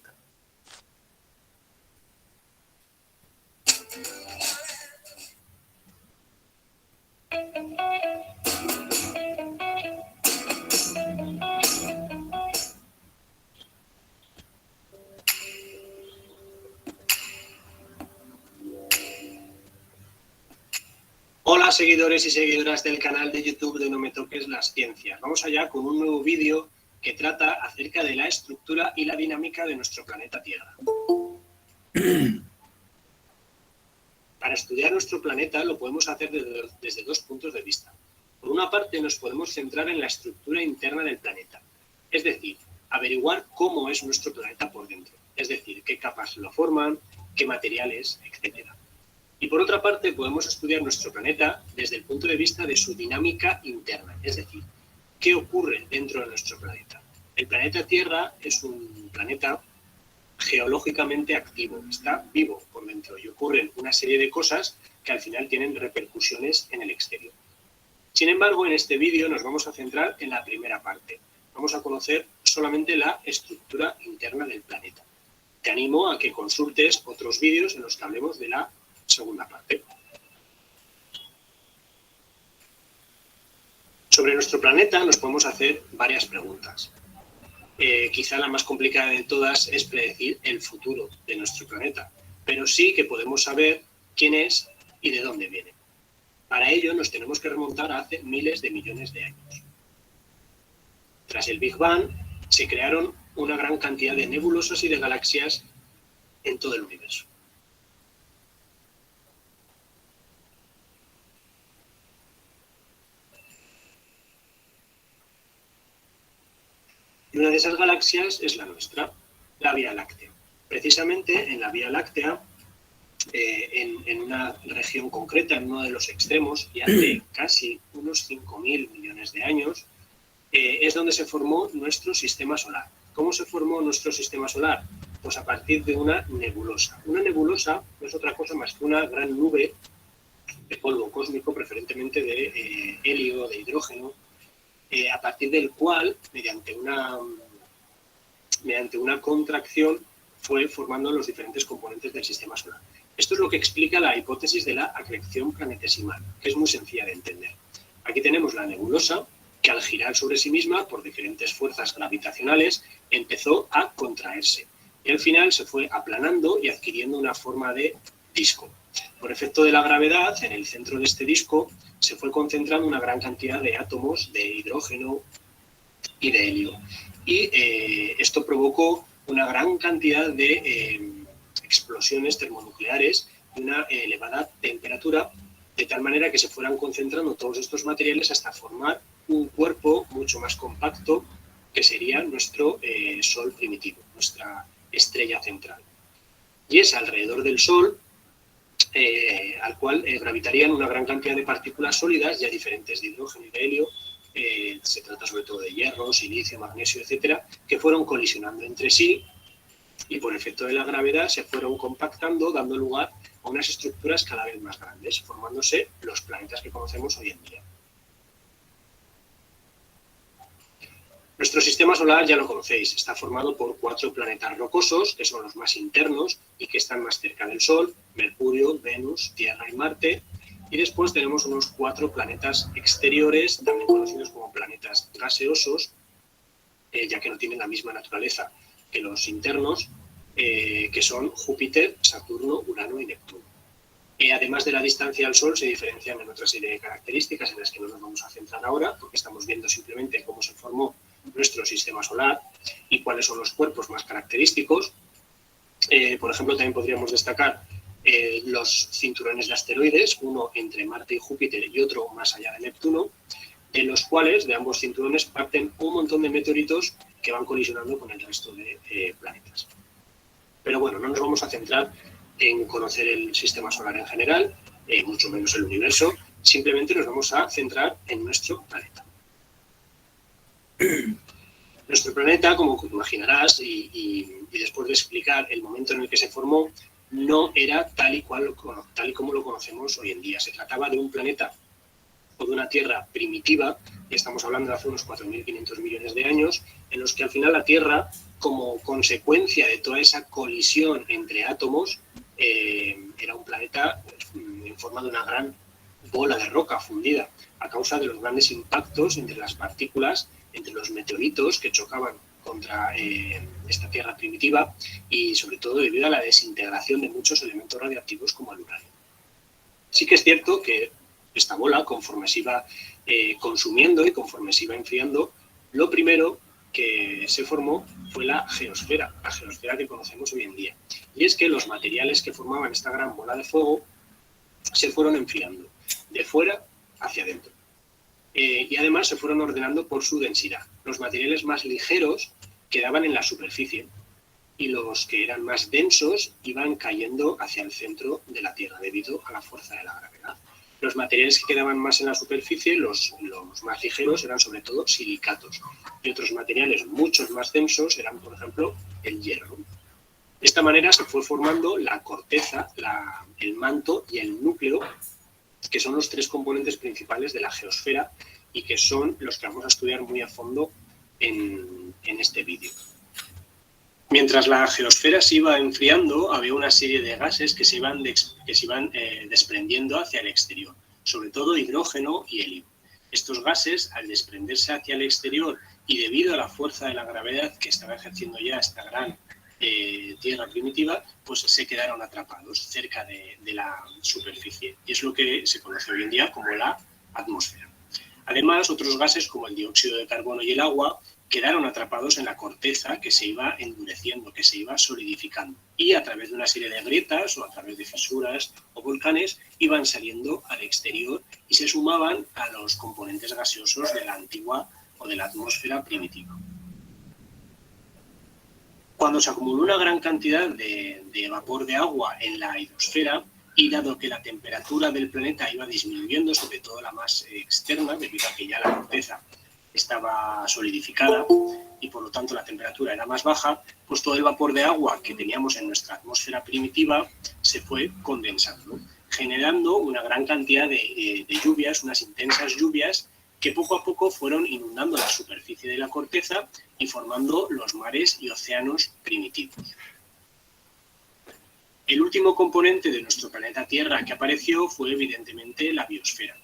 Hola seguidores y seguidoras del canal de YouTube de No Me Toques las Ciencias. Vamos allá con un nuevo vídeo que trata acerca de la estructura y la dinámica de nuestro planeta Tierra. Para estudiar nuestro planeta lo podemos hacer desde dos puntos de vista. Por una parte nos podemos centrar en la estructura interna del planeta, es decir, averiguar cómo es nuestro planeta por dentro, es decir, qué capas lo forman, qué materiales, etc. Y por otra parte podemos estudiar nuestro planeta desde el punto de vista de su dinámica interna, es decir, qué ocurre dentro de nuestro planeta. El planeta Tierra es un planeta geológicamente activo, está vivo por dentro y ocurren una serie de cosas que al final tienen repercusiones en el exterior. Sin embargo, en este vídeo nos vamos a centrar en la primera parte. Vamos a conocer solamente la estructura interna del planeta. Te animo a que consultes otros vídeos en los que hablemos de la segunda parte. Sobre nuestro planeta nos podemos hacer varias preguntas. Quizá la más complicada de todas es predecir el futuro de nuestro planeta, pero sí que podemos saber quién es y de dónde viene. Para ello nos tenemos que remontar a hace miles de millones de años. Tras el Big Bang se crearon una gran cantidad de nebulosas y de galaxias en todo el universo. Y una de esas galaxias es la nuestra, la Vía Láctea. Precisamente en la Vía Láctea, en una región concreta, en uno de los extremos, y hace casi unos 5.000 millones de años, es donde se formó nuestro sistema solar. ¿Cómo se formó nuestro sistema solar? Pues a partir de una nebulosa. Una nebulosa no es otra cosa más que una gran nube de polvo cósmico, preferentemente de helio, de hidrógeno, a partir del cual, mediante una contracción, fue formando los diferentes componentes del sistema solar. Esto es lo que explica la hipótesis de la acreción planetesimal, que es muy sencilla de entender. Aquí tenemos la nebulosa, que al girar sobre sí misma por diferentes fuerzas gravitacionales empezó a contraerse y al final se fue aplanando y adquiriendo una forma de disco. Por efecto de la gravedad, en el centro de este disco se fue concentrando una gran cantidad de átomos de hidrógeno y de helio. Y esto provocó una gran cantidad de explosiones termonucleares y una elevada temperatura, de tal manera que se fueran concentrando todos estos materiales hasta formar un cuerpo mucho más compacto que sería nuestro Sol primitivo, nuestra estrella central. Y es alrededor del Sol al cual gravitarían una gran cantidad de partículas sólidas, ya diferentes de hidrógeno y de helio, se trata sobre todo de hierro, silicio, magnesio, etcétera, que fueron colisionando entre sí y por efecto de la gravedad se fueron compactando, dando lugar a unas estructuras cada vez más grandes, formándose los planetas que conocemos hoy en día. Nuestro sistema solar, ya lo conocéis, está formado por 4 planetas rocosos, que son los más internos y que están más cerca del Sol: Mercurio, Venus, Tierra y Marte. Y después tenemos unos 4 planetas exteriores, también conocidos como planetas gaseosos, ya que no tienen la misma naturaleza que los internos, que son Júpiter, Saturno, Urano y Neptuno. Además de la distancia al Sol, se diferencian en otra serie de características en las que no nos vamos a centrar ahora, porque estamos viendo simplemente cómo se formó nuestro sistema solar y cuáles son los cuerpos más característicos. Por ejemplo, también podríamos destacar los cinturones de asteroides, uno entre Marte y Júpiter y otro más allá de Neptuno, de los cuales de ambos cinturones parten un montón de meteoritos que van colisionando con el resto de planetas. Pero bueno, no nos vamos a centrar en conocer el sistema solar en general, mucho menos el universo. Simplemente nos vamos a centrar en nuestro planeta. Nuestro planeta, como imaginarás, y después de explicar el momento en el que se formó, no era tal y como lo conocemos hoy en día. Se trataba de un planeta o de una Tierra primitiva, y estamos hablando de hace unos 4.500 millones de años, en los que al final la Tierra, como consecuencia de toda esa colisión entre átomos, era un planeta en forma de una gran bola de roca fundida, a causa de los grandes impactos entre las partículas, entre los meteoritos que chocaban contra esta Tierra primitiva, y sobre todo debido a la desintegración de muchos elementos radiactivos como el uranio. Sí que es cierto que esta bola, conforme se iba consumiendo y conforme se iba enfriando, lo primero que se formó fue la geosfera que conocemos hoy en día. Y es que los materiales que formaban esta gran bola de fuego se fueron enfriando de fuera hacia adentro. Y además se fueron ordenando por su densidad. Los materiales más ligeros quedaban en la superficie y los que eran más densos iban cayendo hacia el centro de la Tierra debido a la fuerza de la gravedad. Los materiales que quedaban más en la superficie, los más ligeros, eran sobre todo silicatos, y otros materiales muchos más densos eran, por ejemplo, el hierro. De esta manera se fue formando la corteza, el manto y el núcleo, que son los tres componentes principales de la geosfera y que son los que vamos a estudiar muy a fondo en este vídeo. Mientras la geosfera se iba enfriando, había una serie de gases que se iban desprendiendo hacia el exterior, sobre todo hidrógeno y helio. Estos gases, al desprenderse hacia el exterior y debido a la fuerza de la gravedad que estaba ejerciendo ya esta gran Tierra primitiva, pues se quedaron atrapados cerca de la superficie. Y es lo que se conoce hoy en día como la atmósfera. Además, otros gases como el dióxido de carbono y el agua quedaron atrapados en la corteza, que se iba endureciendo, que se iba solidificando. Y a través de una serie de grietas o a través de fisuras o volcanes iban saliendo al exterior y se sumaban a los componentes gaseosos de la antigua o de la atmósfera primitiva. Cuando se acumuló una gran cantidad de vapor de agua en la hidrosfera, y dado que la temperatura del planeta iba disminuyendo, sobre todo la más externa, debido a que ya la corteza estaba solidificada y por lo tanto la temperatura era más baja, pues todo el vapor de agua que teníamos en nuestra atmósfera primitiva se fue condensando, generando una gran cantidad de lluvias, unas intensas lluvias que poco a poco fueron inundando la superficie de la corteza y formando los mares y océanos primitivos. El último componente de nuestro planeta Tierra que apareció fue evidentemente la biosfera.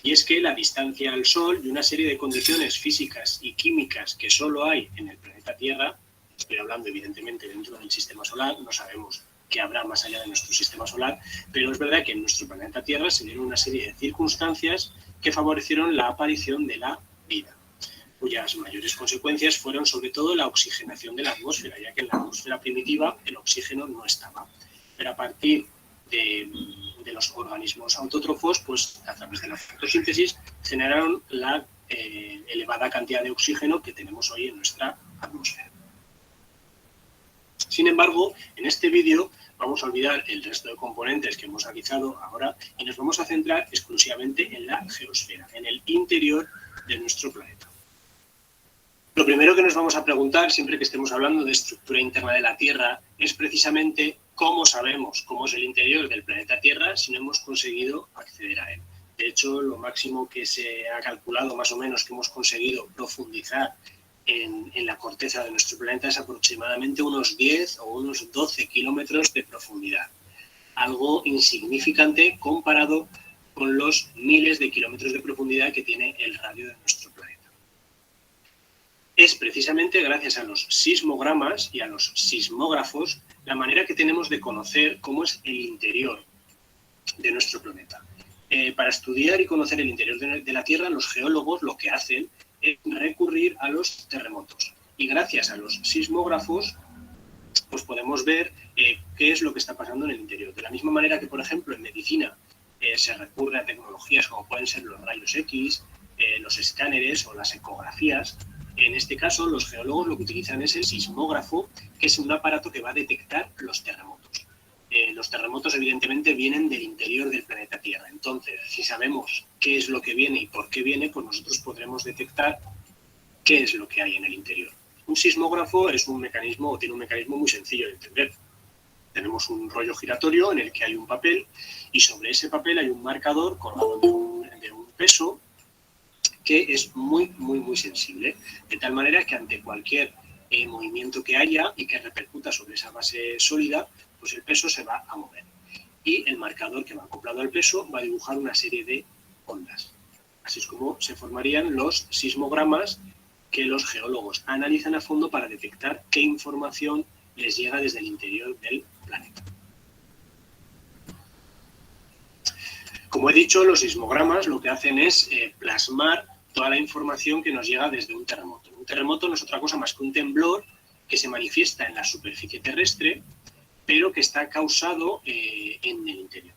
Y es que la distancia al Sol y una serie de condiciones físicas y químicas que solo hay en el planeta Tierra, estoy hablando evidentemente dentro del sistema solar, no sabemos qué habrá más allá de nuestro sistema solar, pero es verdad que en nuestro planeta Tierra se dieron una serie de circunstancias que favorecieron la aparición de la vida, cuyas mayores consecuencias fueron sobre todo la oxigenación de la atmósfera, ya que en la atmósfera primitiva el oxígeno no estaba. Pero a partir de los organismos autótrofos, pues a través de la fotosíntesis, generaron la elevada cantidad de oxígeno que tenemos hoy en nuestra atmósfera. Sin embargo, en este vídeo vamos a olvidar el resto de componentes que hemos analizado ahora y nos vamos a centrar exclusivamente en la geosfera, en el interior de nuestro planeta. Lo primero que nos vamos a preguntar, siempre que estemos hablando de estructura interna de la Tierra, es precisamente cómo sabemos cómo es el interior del planeta Tierra si no hemos conseguido acceder a él. De hecho, lo máximo que se ha calculado, más o menos, que hemos conseguido profundizar en la corteza de nuestro planeta es aproximadamente unos 10 o unos 12 kilómetros de profundidad. Algo insignificante comparado con los miles de kilómetros de profundidad que tiene el radio de nuestro planeta. Es precisamente gracias a los sismogramas y a los sismógrafos la manera que tenemos de conocer cómo es el interior de nuestro planeta. Para estudiar y conocer el interior de la Tierra, los geólogos lo que hacen es recurrir a los terremotos. Y gracias a los sismógrafos pues podemos ver qué es lo que está pasando en el interior. De la misma manera que, por ejemplo, en medicina se recurre a tecnologías como pueden ser los rayos X, los escáneres o las ecografías. En este caso, los geólogos lo que utilizan es el sismógrafo, que es un aparato que va a detectar los terremotos. los terremotos evidentemente vienen del interior del planeta Tierra. Entonces, si sabemos qué es lo que viene y por qué viene, pues nosotros podremos detectar qué es lo que hay en el interior. Un sismógrafo es un mecanismo, o tiene un mecanismo muy sencillo de entender. Tenemos un rollo giratorio en el que hay un papel y sobre ese papel hay un marcador colgado de un peso que es muy sensible, de tal manera que ante cualquier movimiento que haya y que repercuta sobre esa base sólida, pues el peso se va a mover. Y el marcador que va acoplado al peso va a dibujar una serie de ondas. Así es como se formarían los sismogramas que los geólogos analizan a fondo para detectar qué información les llega desde el interior del planeta. Como he dicho, los sismogramas lo que hacen es plasmar toda la información que nos llega desde un terremoto. Un terremoto no es otra cosa más que un temblor que se manifiesta en la superficie terrestre, pero que está causado en el interior.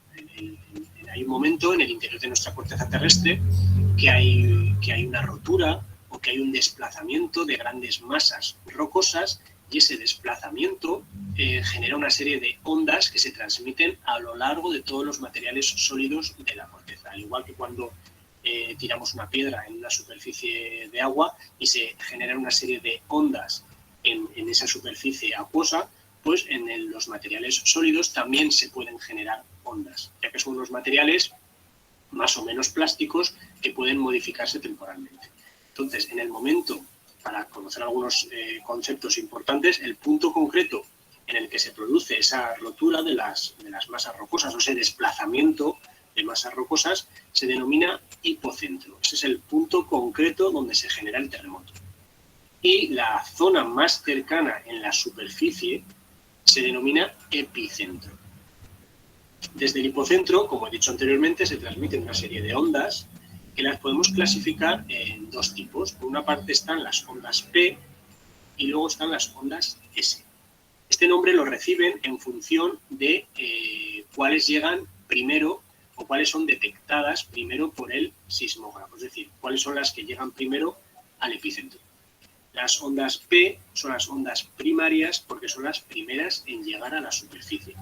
Hay un momento en el interior de nuestra corteza terrestre que hay una rotura o que hay un desplazamiento de grandes masas rocosas, y ese desplazamiento genera una serie de ondas que se transmiten a lo largo de todos los materiales sólidos de la corteza. Al igual que cuando tiramos una piedra en una superficie de agua y se generan una serie de ondas en esa superficie acuosa, pues en los materiales sólidos también se pueden generar ondas, ya que son unos materiales más o menos plásticos que pueden modificarse temporalmente. Entonces, en el momento, para conocer algunos conceptos importantes, el punto concreto en el que se produce esa rotura de las masas rocosas o ese desplazamiento de masas rocosas se denomina hipocentro. Ese es el punto concreto donde se genera el terremoto. Y la zona más cercana en la superficie se denomina epicentro. Desde el hipocentro, como he dicho anteriormente, se transmiten una serie de ondas que las podemos clasificar en dos tipos. Por una parte están las ondas P y luego están las ondas S. Este nombre lo reciben en función de cuáles llegan primero o cuáles son detectadas primero por el sismógrafo, es decir, cuáles son las que llegan primero al epicentro. Las ondas P son las ondas primarias porque son las primeras en llegar a la superficie.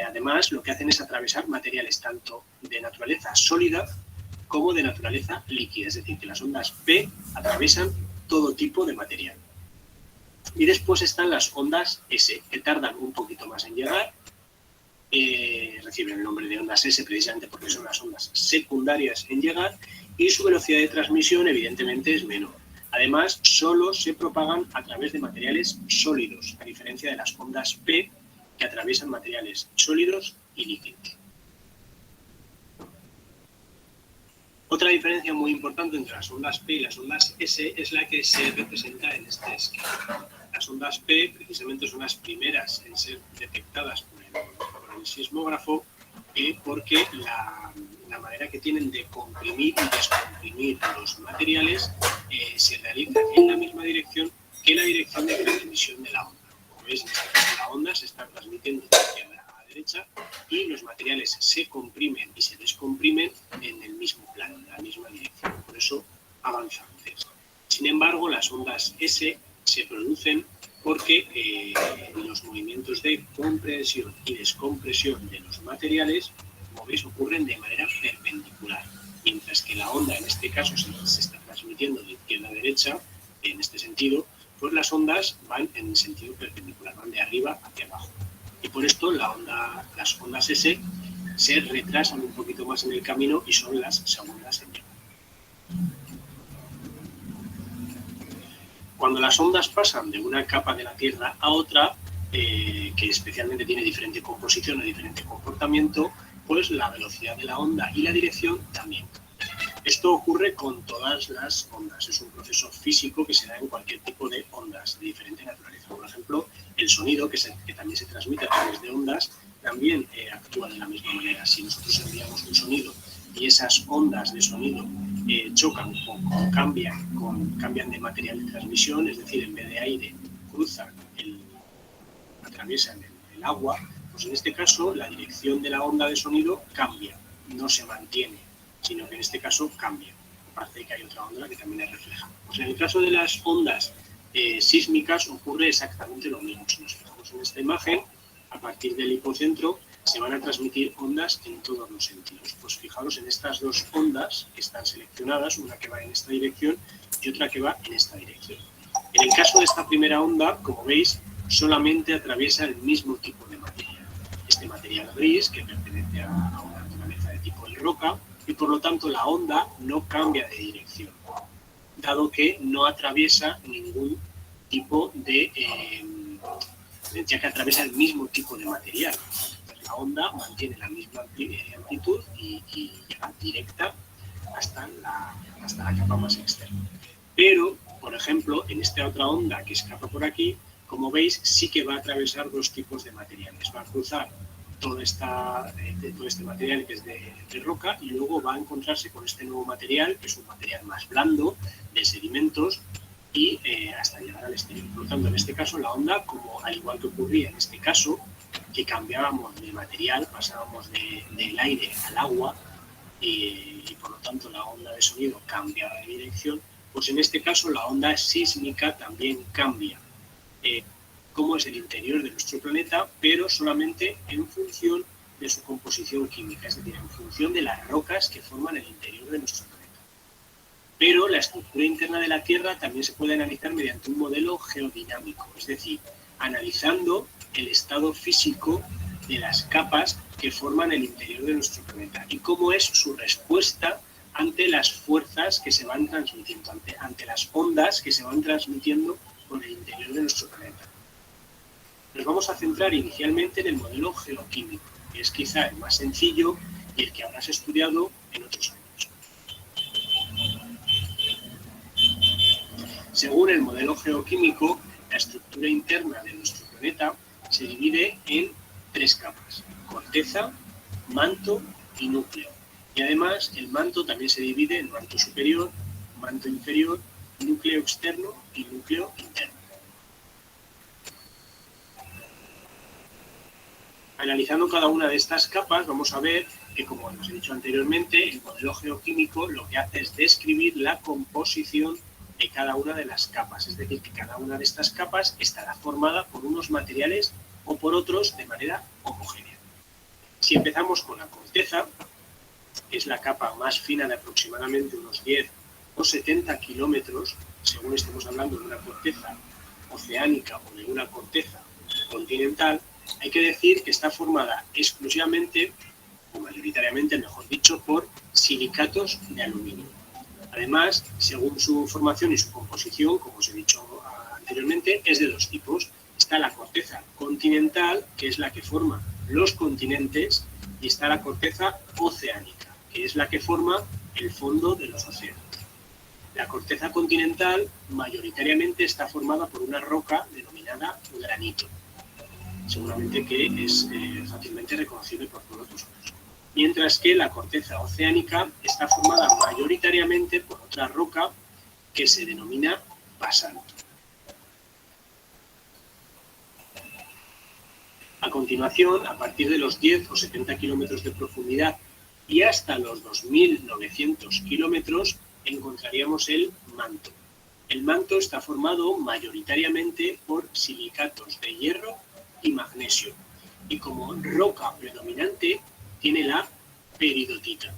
Además, lo que hacen es atravesar materiales tanto de naturaleza sólida como de naturaleza líquida, es decir, que las ondas P atravesan todo tipo de material. Y después están las ondas S, que tardan un poquito más en llegar, reciben el nombre de ondas S precisamente porque son las ondas secundarias en llegar, y su velocidad de transmisión evidentemente es menor. Además, solo se propagan a través de materiales sólidos, a diferencia de las ondas P, que atraviesan materiales sólidos y líquidos. Otra diferencia muy importante entre las ondas P y las ondas S es la que se representa en este esquema. Las ondas P precisamente son las primeras en ser detectadas por el sismógrafo porque la manera que tienen de comprimir y descomprimir los materiales se realiza en la misma dirección que la dirección de transmisión de la onda. Como veis, en este caso la onda se está transmitiendo de izquierda a derecha y los materiales se comprimen y se descomprimen en el mismo plano, en la misma dirección. Por eso avanzan. Sin embargo, las ondas S se producen porque los movimientos de compresión y descompresión de los materiales, como veis, ocurren de manera perpendicular, mientras que la onda en este caso se está transmitiendo de izquierda a derecha, en este sentido, pues las ondas van en sentido perpendicular, van de arriba hacia abajo. Y por esto las ondas S se retrasan un poquito más en el camino y son las segundas en llegar. Cuando las ondas pasan de una capa de la Tierra a otra, que especialmente tiene diferente composición o diferente comportamiento, pues la velocidad de la onda y la dirección también. Esto ocurre con todas las ondas. Es un proceso físico que se da en cualquier tipo de ondas de diferente naturaleza. Por ejemplo, el sonido, que también se transmite a través de ondas, también actúa de la misma manera. Si nosotros enviamos un sonido y esas ondas de sonido chocan o cambian de material de transmisión, es decir, en vez de aire atraviesan el agua, pues en este caso la dirección de la onda de sonido cambia, no se mantiene, sino que en este caso cambia. Aparte de que hay otra onda que también es reflejada. Pues en el caso de las ondas sísmicas ocurre exactamente lo mismo. Si nos fijamos en esta imagen, a partir del hipocentro se van a transmitir ondas en todos los sentidos. Pues fijaros en estas dos ondas que están seleccionadas, una que va en esta dirección y otra que va en esta dirección. En el caso de esta primera onda, como veis, solamente atraviesa el mismo tipo de material. Este material gris, que pertenece a una naturaleza de tipo de roca, y por lo tanto la onda no cambia de dirección, dado que no atraviesa ningún tipo de... ya que atraviesa el mismo tipo de material. La onda mantiene la misma amplitud y llega directa hasta la capa más externa. Pero, por ejemplo, en esta otra onda que escapa por aquí, como veis, sí que va a atravesar dos tipos de materiales. Va a cruzar todo este material que es de roca y luego va a encontrarse con este nuevo material, que es un material más blando, de sedimentos, y hasta llegar al exterior. Por lo tanto, en este caso, la onda, como al igual que ocurría en este caso, que cambiábamos de material, pasábamos del aire al agua, y por lo tanto la onda de sonido cambiaba de dirección, pues en este caso la onda sísmica también cambia. Como es el interior de nuestro planeta, pero solamente en función de su composición química, es decir, en función de las rocas que forman el interior de nuestro planeta. Pero la estructura interna de la Tierra también se puede analizar mediante un modelo geodinámico, es decir, analizando el estado físico de las capas que forman el interior de nuestro planeta y cómo es su respuesta ante las fuerzas que se van transmitiendo, ante las ondas que se van transmitiendo por el interior de nuestro planeta. Nos vamos a centrar inicialmente en el modelo geoquímico, que es quizá el más sencillo y el que habrás estudiado en otros años. Según el modelo geoquímico, la estructura interna de nuestro planeta se divide en tres capas: corteza, manto y núcleo. Y además el manto también se divide en manto superior, manto inferior, núcleo externo y núcleo interno. Analizando cada una de estas capas, vamos a ver que, como os he dicho anteriormente, el modelo geoquímico lo que hace es describir la composición de cada una de las capas, es decir, que cada una de estas capas estará formada por unos materiales o por otros de manera homogénea. Si empezamos con la corteza, que es la capa más fina de aproximadamente unos 10 o 70 kilómetros, según estemos hablando de una corteza oceánica o de una corteza continental, hay que decir que está formada exclusivamente, o mayoritariamente, mejor dicho, por silicatos de aluminio. Además, según su formación y su composición, como os he dicho anteriormente, es de dos tipos. Está la corteza continental, que es la que forma los continentes, y está la corteza oceánica, que es la que forma el fondo de los océanos. La corteza continental mayoritariamente está formada por una roca denominada granito, seguramente que es fácilmente reconocible por todos vosotros. Mientras que la corteza oceánica está formada mayoritariamente por otra roca que se denomina basalto. A continuación, a partir de los 10 o 70 kilómetros de profundidad y hasta los 2.900 kilómetros, encontraríamos el manto. El manto está formado mayoritariamente por silicatos de hierro y magnesio, y como roca predominante tiene la peridotita,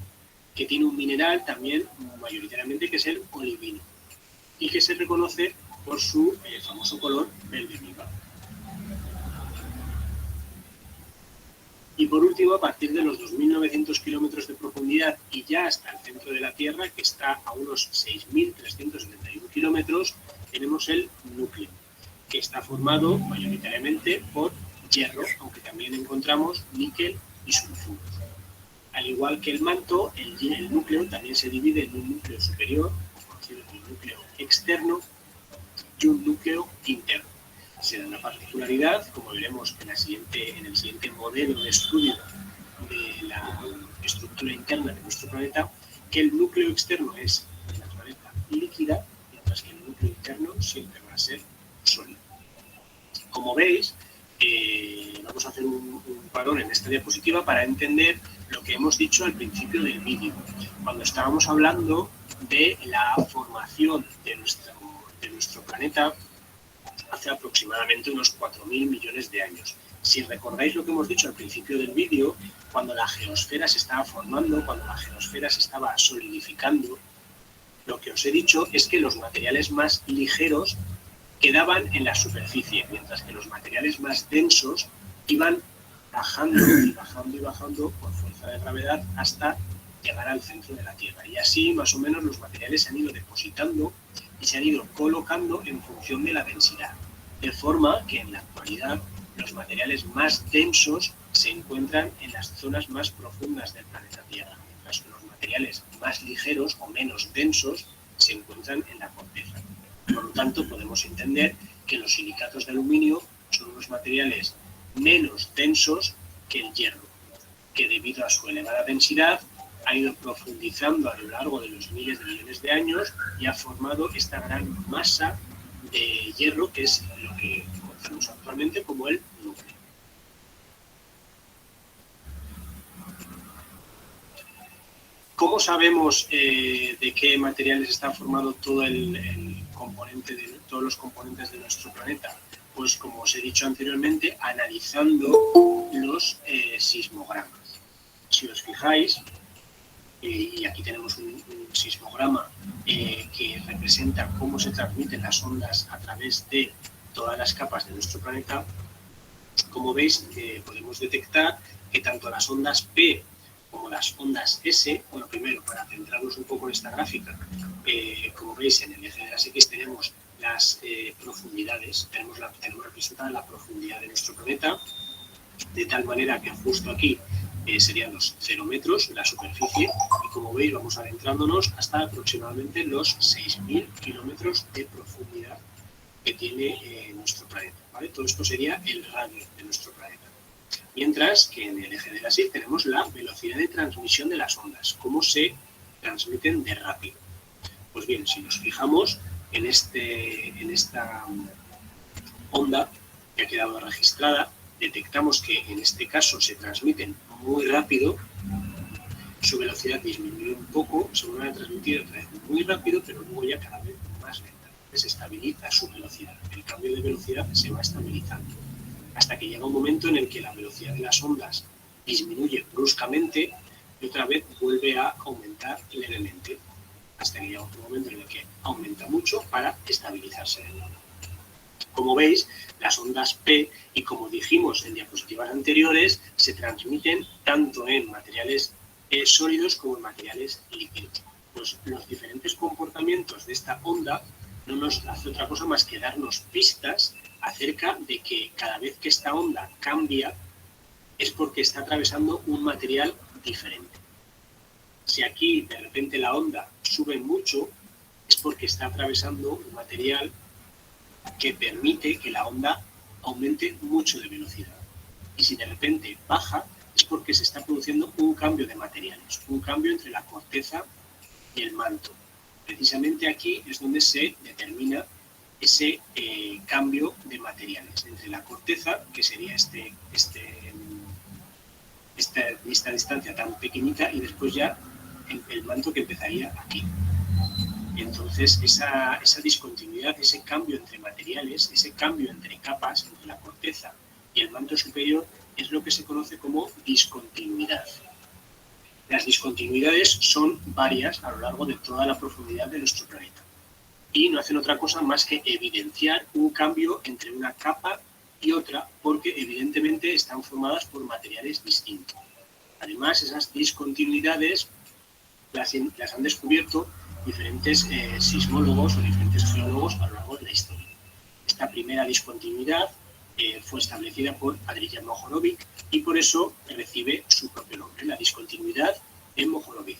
que tiene un mineral también mayoritariamente que es el olivino, y que se reconoce por su famoso color verde viva. Y por último, a partir de los 2.900 kilómetros de profundidad y ya hasta el centro de la Tierra, que está a unos 6.371 kilómetros, tenemos el núcleo, que está formado mayoritariamente por hierro, aunque también encontramos níquel y sulfuro. Al igual que el manto, el núcleo también se divide en un núcleo superior, conocido como núcleo externo, y un núcleo interno. Se da una particularidad, como veremos en el siguiente modelo de estudio de la estructura interna de nuestro planeta, que el núcleo externo es de naturaleza líquida, mientras que el núcleo interno siempre va a ser sólido. Como veis, vamos a hacer un parón en esta diapositiva para entender lo que hemos dicho al principio del vídeo, cuando estábamos hablando de la formación de nuestro planeta hace aproximadamente unos 4.000 millones de años. Si recordáis lo que hemos dicho al principio del vídeo, cuando la geosfera se estaba formando, cuando la geosfera se estaba solidificando, lo que os he dicho es que los materiales más ligeros quedaban en la superficie, mientras que los materiales más densos iban bajando y bajando y bajando por fuerza de gravedad hasta llegar al centro de la Tierra. Y así, más o menos, los materiales se han ido depositando y se han ido colocando en función de la densidad. De forma que en la actualidad los materiales más densos se encuentran en las zonas más profundas del planeta Tierra, mientras que los materiales más ligeros o menos densos se encuentran en la corteza. Por lo tanto, podemos entender que los silicatos de aluminio son unos materiales menos densos que el hierro, que debido a su elevada densidad ha ido profundizando a lo largo de los miles de millones de años y ha formado esta gran masa de hierro que es lo que conocemos actualmente como el núcleo. ¿Cómo sabemos de qué materiales está formado todo todos los componentes de nuestro planeta? Pues como os he dicho anteriormente, analizando los sismogramas. Si os fijáis, y aquí tenemos un sismograma que representa cómo se transmiten las ondas a través de todas las capas de nuestro planeta, como veis podemos detectar que tanto las ondas P como las ondas S, bueno, primero para centrarnos un poco en esta gráfica, como veis en el eje de las X tenemos las profundidades, tenemos representada la profundidad de nuestro planeta, de tal manera que justo aquí serían los 0 metros, la superficie, y como veis vamos adentrándonos hasta aproximadamente los 6.000 kilómetros de profundidad que tiene nuestro planeta, ¿vale? Todo esto sería el radio de nuestro planeta. Mientras que en el eje de la Y tenemos la velocidad de transmisión de las ondas, cómo se transmiten de rápido. Pues bien, si nos fijamos en esta onda que ha quedado registrada, detectamos que en este caso se transmiten muy rápido, su velocidad disminuye un poco, se vuelven a transmitir muy rápido, pero luego ya cada vez más lenta. Se estabiliza su velocidad, el cambio de velocidad se va estabilizando, hasta que llega un momento en el que la velocidad de las ondas disminuye bruscamente y otra vez vuelve a aumentar levemente, hasta que llega otro momento en el que aumenta mucho para estabilizarse de nuevo. Como veis, las ondas P, y como dijimos en diapositivas anteriores, se transmiten tanto en materiales sólidos como en materiales líquidos. Pues los diferentes comportamientos de esta onda no nos hace otra cosa más que darnos pistas acerca de que cada vez que esta onda cambia es porque está atravesando un material diferente. Si aquí de repente la onda sube mucho, es porque está atravesando un material que permite que la onda aumente mucho de velocidad. Y si de repente baja, es porque se está produciendo un cambio de materiales, un cambio entre la corteza y el manto. Precisamente aquí es donde se determina ese cambio de materiales entre la corteza, que sería esta distancia tan pequeñita, y después ya el manto, que empezaría aquí. Y entonces esa discontinuidad, ese cambio entre materiales, ese cambio entre capas, entre la corteza y el manto superior, es lo que se conoce como discontinuidad. Las discontinuidades son varias a lo largo de toda la profundidad de nuestro planeta y no hacen otra cosa más que evidenciar un cambio entre una capa y otra, porque evidentemente están formadas por materiales distintos. Además, esas discontinuidades las han descubierto diferentes sismólogos o diferentes geólogos a lo largo de la historia. Esta primera discontinuidad fue establecida por Adrian Mohorovic y por eso recibe su propio nombre, la discontinuidad en Mohorovic.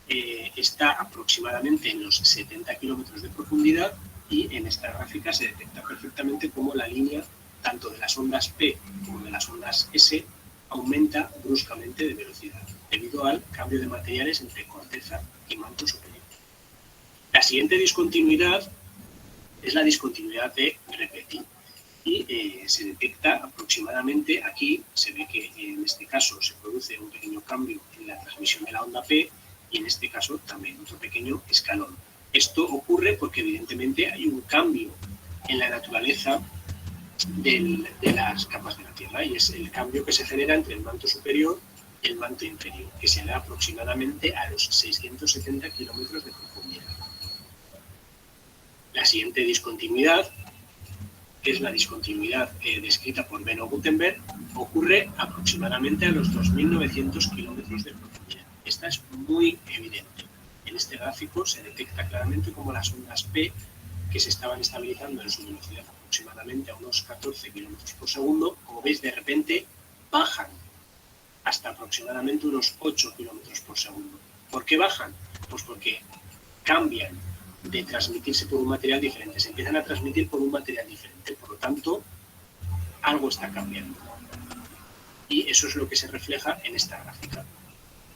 Está aproximadamente en los 70 kilómetros de profundidad y en esta gráfica se detecta perfectamente cómo la línea tanto de las ondas P como de las ondas S aumenta bruscamente de velocidad debido al cambio de materiales entre corteza y manto superior. La siguiente discontinuidad es la discontinuidad de Repetit y se detecta aproximadamente, aquí se ve que en este caso se produce un pequeño cambio en la transmisión de la onda P y en este caso también otro pequeño escalón. Esto ocurre porque evidentemente hay un cambio en la naturaleza de las capas de la Tierra, y es el cambio que se genera entre el manto superior y el manto inferior, que se da aproximadamente a los 670 kilómetros de profundidad. La siguiente discontinuidad, que es la discontinuidad descrita por Benno Gutenberg, ocurre aproximadamente a los 2.900 kilómetros de profundidad. Esta es muy evidente. En este gráfico se detecta claramente cómo las ondas P, que se estaban estabilizando en su velocidad aproximadamente a unos 14 kilómetros por segundo, como veis, de repente bajan hasta aproximadamente unos 8 kilómetros por segundo. ¿Por qué bajan? Pues porque cambian de transmitirse por un material diferente, se empiezan a transmitir por un material diferente, por lo tanto, algo está cambiando. Y eso es lo que se refleja en esta gráfica.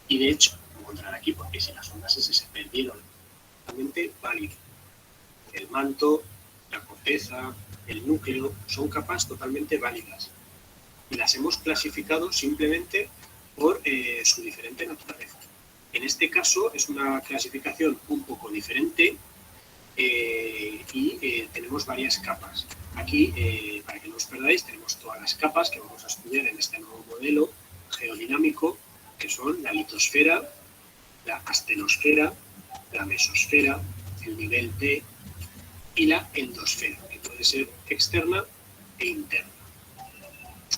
Y de hecho, lo encontrarán aquí, porque si las ondas S se perdieron, totalmente válido. El manto, la corteza, el núcleo, son capas totalmente válidas. Y las hemos clasificado simplemente por su diferente naturaleza. En este caso es una clasificación un poco diferente y tenemos varias capas. Aquí, para que no os perdáis, tenemos todas las capas que vamos a estudiar en este nuevo modelo geodinámico, que son la litosfera, la astenosfera, la mesosfera, el nivel D y la endosfera, que puede ser externa e interna.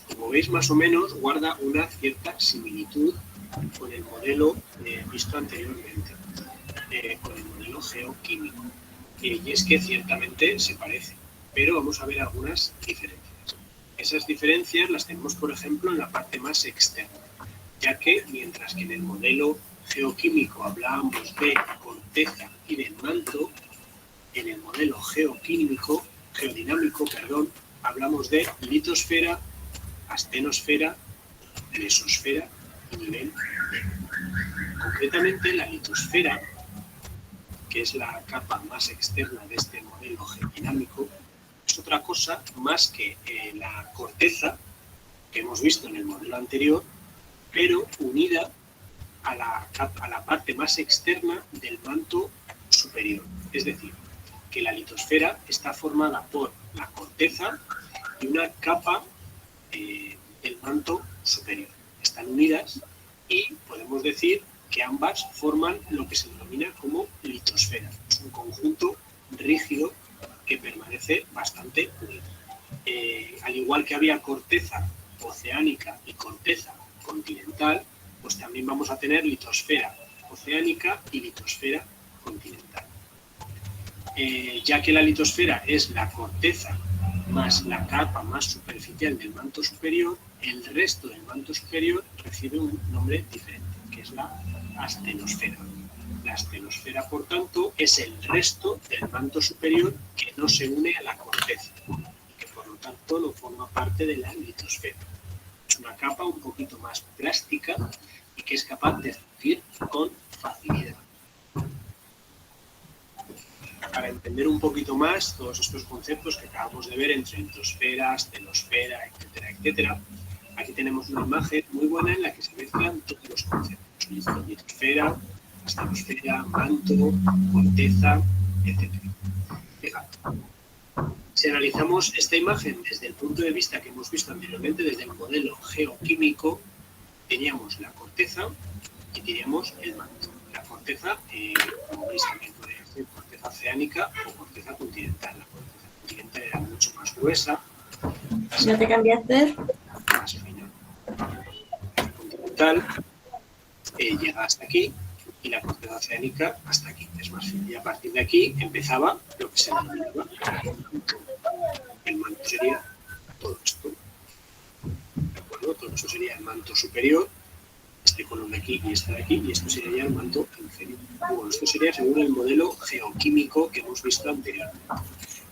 Como veis, más o menos guarda una cierta similitud con el modelo visto anteriormente, con el modelo geoquímico. Y es que ciertamente se parece, pero vamos a ver algunas diferencias. Esas diferencias las tenemos, por ejemplo, en la parte más externa, ya que mientras que en el modelo geoquímico hablábamos de corteza y de manto, en el modelo geodinámico, hablamos de litosfera, astenosfera, mesosfera y nivel D. Concretamente, la litosfera, que es la capa más externa de este modelo geodinámico, es otra cosa más que la corteza que hemos visto en el modelo anterior, pero unida a la parte más externa del manto superior. Es decir, que la litosfera está formada por la corteza y una capa del manto superior. Están unidas y podemos decir que ambas forman lo que se denomina como litosfera. Es un conjunto rígido que permanece bastante unido. Al igual que había corteza oceánica y corteza continental, pues también vamos a tener litosfera oceánica y litosfera continental. Ya que la litosfera es la corteza más la capa más superficial del manto superior, el resto del manto superior recibe un nombre diferente, que es la astenosfera. La astenosfera, por tanto, es el resto del manto superior que no se une a la corteza, que por lo tanto no forma parte de la litosfera. Es una capa un poquito más plástica y que es capaz de fundir con facilidad. Para entender un poquito más todos estos conceptos que acabamos de ver entre litosfera, astenosfera, etcétera, etcétera, aquí tenemos una imagen muy buena en la que se mezclan todos los conceptos: litosfera, astenosfera, manto, corteza, etcétera. Fíjate, si analizamos esta imagen desde el punto de vista que hemos visto anteriormente, desde el modelo geoquímico, teníamos la corteza y teníamos el manto. La corteza, como veis, también podría ser corteza oceánica o corteza continental. La corteza continental era mucho más gruesa.
¿Ya te cambiaste?
Más fina. La continental llega hasta aquí y la corteza oceánica hasta aquí, es más fina. Y a partir de aquí empezaba lo que se denominaba el manto. Sería todo esto. ¿De acuerdo? Todo eso sería el manto superior. Este color de aquí y este de aquí, y esto sería ya el manto inferior. Bueno, esto sería según el modelo geoquímico que hemos visto anteriormente.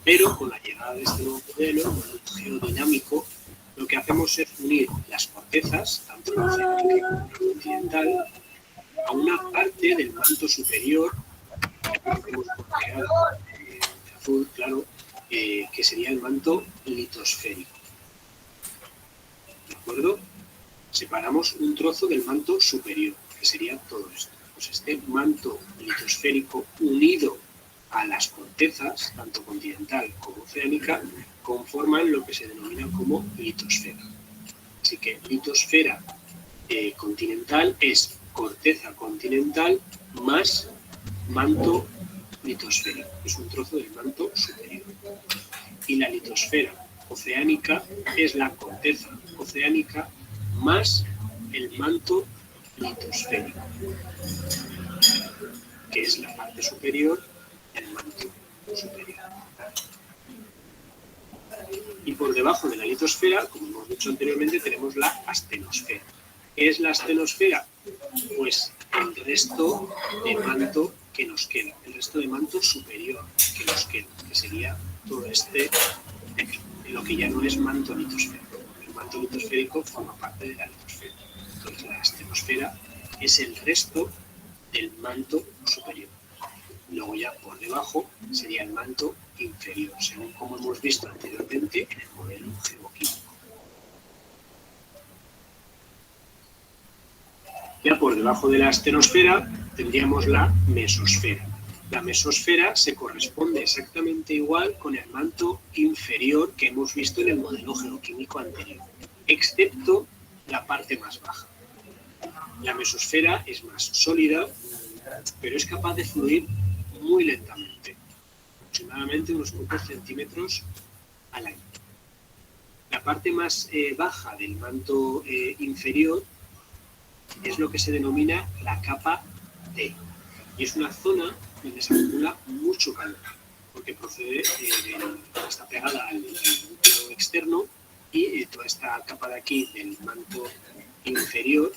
Pero con la llegada de este nuevo modelo, el modelo geodinámico, lo que hacemos es unir las cortezas, tanto la oceánica como la continental, a una parte del manto superior, que hemos coloreado de azul, claro, que sería el manto litosférico. ¿De acuerdo? Separamos un trozo del manto superior, que sería todo esto. Pues este manto litosférico unido a las cortezas, tanto continental como oceánica, conforman lo que se denomina como litosfera. Así que litosfera continental es corteza continental más manto litosférico, es un trozo del manto superior. Y la litosfera oceánica es la corteza oceánica más el manto litosférico, que es la parte superior del manto superior. Y por debajo de la litosfera, como hemos dicho anteriormente, tenemos la astenosfera. ¿Qué es la astenosfera? Pues el resto de manto que nos queda, el resto de manto superior que nos queda, que sería todo este, lo que ya no es manto litosférico. El manto litosférico forma parte de la litosfera. Entonces la astenosfera es el resto del manto superior. Luego ya por debajo sería el manto inferior, según como hemos visto anteriormente en el modelo geoquímico. Ya por debajo de la astenosfera tendríamos la mesosfera. La mesosfera se corresponde exactamente igual con el manto inferior que hemos visto en el modelo geoquímico anterior, excepto la parte más baja. La mesosfera es más sólida, pero es capaz de fluir muy lentamente, aproximadamente unos pocos centímetros al año. La parte más baja del manto inferior es lo que se denomina la capa D, y es una zona donde se acumula mucho calor, porque procede está pegada al núcleo externo, y toda esta capa de aquí del manto inferior,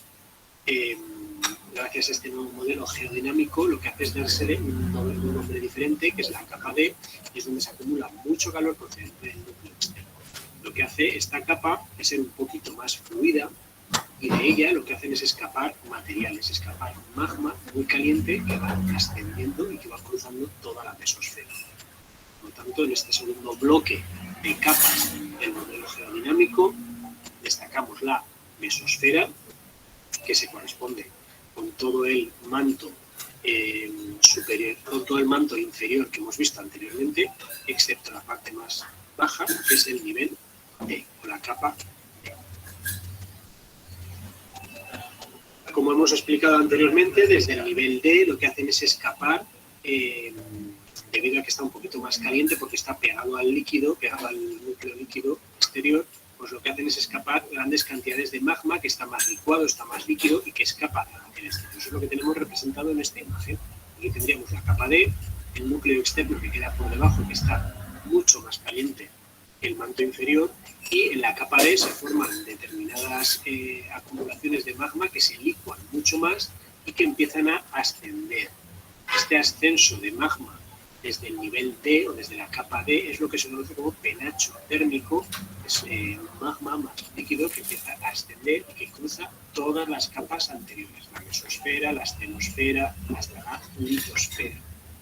gracias a este nuevo modelo geodinámico, lo que hace es darse un nombre diferente, que es la capa D, y es donde se acumula mucho calor procedente del núcleo externo. Lo que hace esta capa es ser un poquito más fluida, y de ella lo que hacen es escapar materiales, escapar magma muy caliente que va ascendiendo y que va cruzando toda la mesosfera. Por lo tanto, en este segundo bloque de capas del modelo geodinámico destacamos la mesosfera, que se corresponde con todo el manto superior, con todo el manto inferior que hemos visto anteriormente, excepto la parte más baja, que es el nivel D, o la capa D. Como hemos explicado anteriormente, desde el nivel D lo que hacen es escapar, debido a que está un poquito más caliente porque está pegado al líquido, pegado al núcleo líquido exterior, pues lo que hacen es escapar grandes cantidades de magma que está más licuado, está más líquido y que escapa del exterior. Eso es lo que tenemos representado en esta imagen. Aquí tendríamos la capa D, el núcleo externo que queda por debajo, que está mucho más caliente que el manto inferior, y en la capa D se forman determinadas acumulaciones de magma que se licuan mucho más y que empiezan a ascender. Este ascenso de magma desde el nivel D o desde la capa D es lo que se conoce como penacho térmico, es un magma más líquido que empieza a ascender y que cruza todas las capas anteriores, la mesosfera, la astenosfera, hasta la litosfera,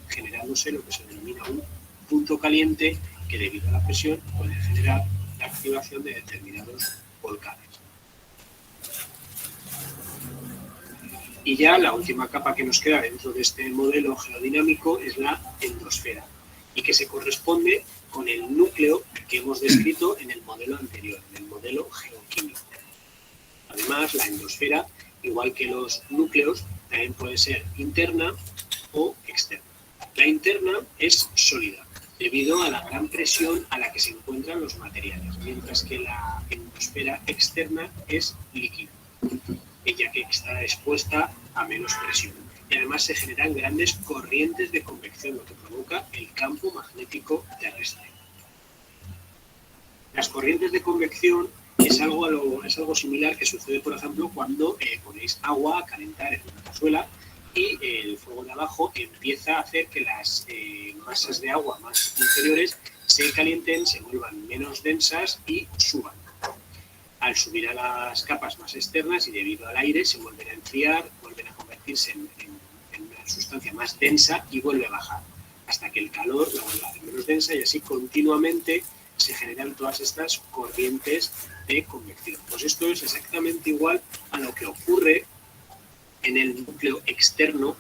generándose lo que se denomina un punto caliente que debido a la presión puede generar la activación de determinados volcanes. Y ya la última capa que nos queda dentro de este modelo geodinámico es la endosfera, y que se corresponde con el núcleo que hemos descrito en el modelo anterior, en el modelo geoquímico. Además, la endosfera, igual que los núcleos, también puede ser interna o externa. La interna es sólida, debido a la gran presión a la que se encuentran los materiales, mientras que la endosfera externa es líquida, ya que está expuesta a menos presión. Y además se generan grandes corrientes de convección, lo que provoca el campo magnético terrestre. Las corrientes de convección es algo similar que sucede, por ejemplo, cuando ponéis agua a calentar en una cazuela y el fuego de abajo empieza a hacer que las masas de agua más inferiores se calienten, se vuelvan menos densas y suban. Al subir a las capas más externas y debido al aire se vuelven a enfriar, vuelven a convertirse en una sustancia más densa y vuelve a bajar, hasta que el calor la vuelve a hacer menos densa, y así continuamente se generan todas estas corrientes de convección. Pues esto es exactamente igual a lo que ocurre en el núcleo externo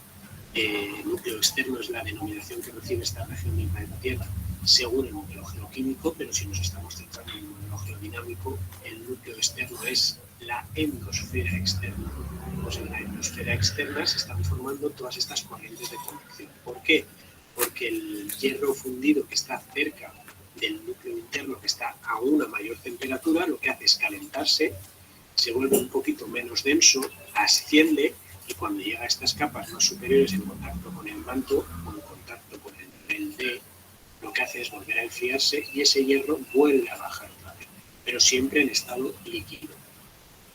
Núcleo externo es la denominación que recibe esta región del planeta Tierra según el modelo geoquímico, pero si nos estamos centrando en el modelo geodinámico, el núcleo externo es la endosfera externa. Pues en la endosfera externa se están formando todas estas corrientes de convección. ¿Por qué? Porque el hierro fundido que está cerca del núcleo interno, que está a una mayor temperatura, lo que hace es calentarse, se vuelve un poquito menos denso, asciende, y cuando llega a estas capas más superiores en contacto con el manto o en contacto con el nivel D, lo que hace es volver a enfriarse y ese hierro vuelve a bajar otra vez, pero siempre en estado líquido.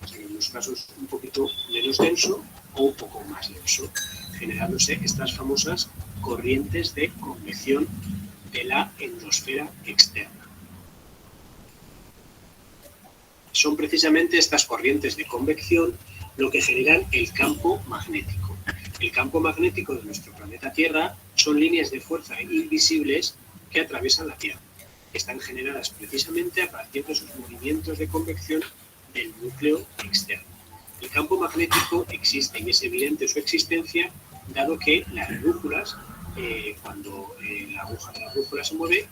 O sea, en unos casos un poquito menos denso o un poco más denso, generándose estas famosas corrientes de convección de la endosfera externa. Son precisamente estas corrientes de convección lo que generan el campo magnético. El campo magnético de nuestro planeta Tierra son líneas de fuerza invisibles que atraviesan la Tierra. Están generadas precisamente a partir de sus movimientos de convección del núcleo externo. El campo magnético existe y es evidente su existencia, dado que las brújulas, cuando la aguja de la brújula se mueve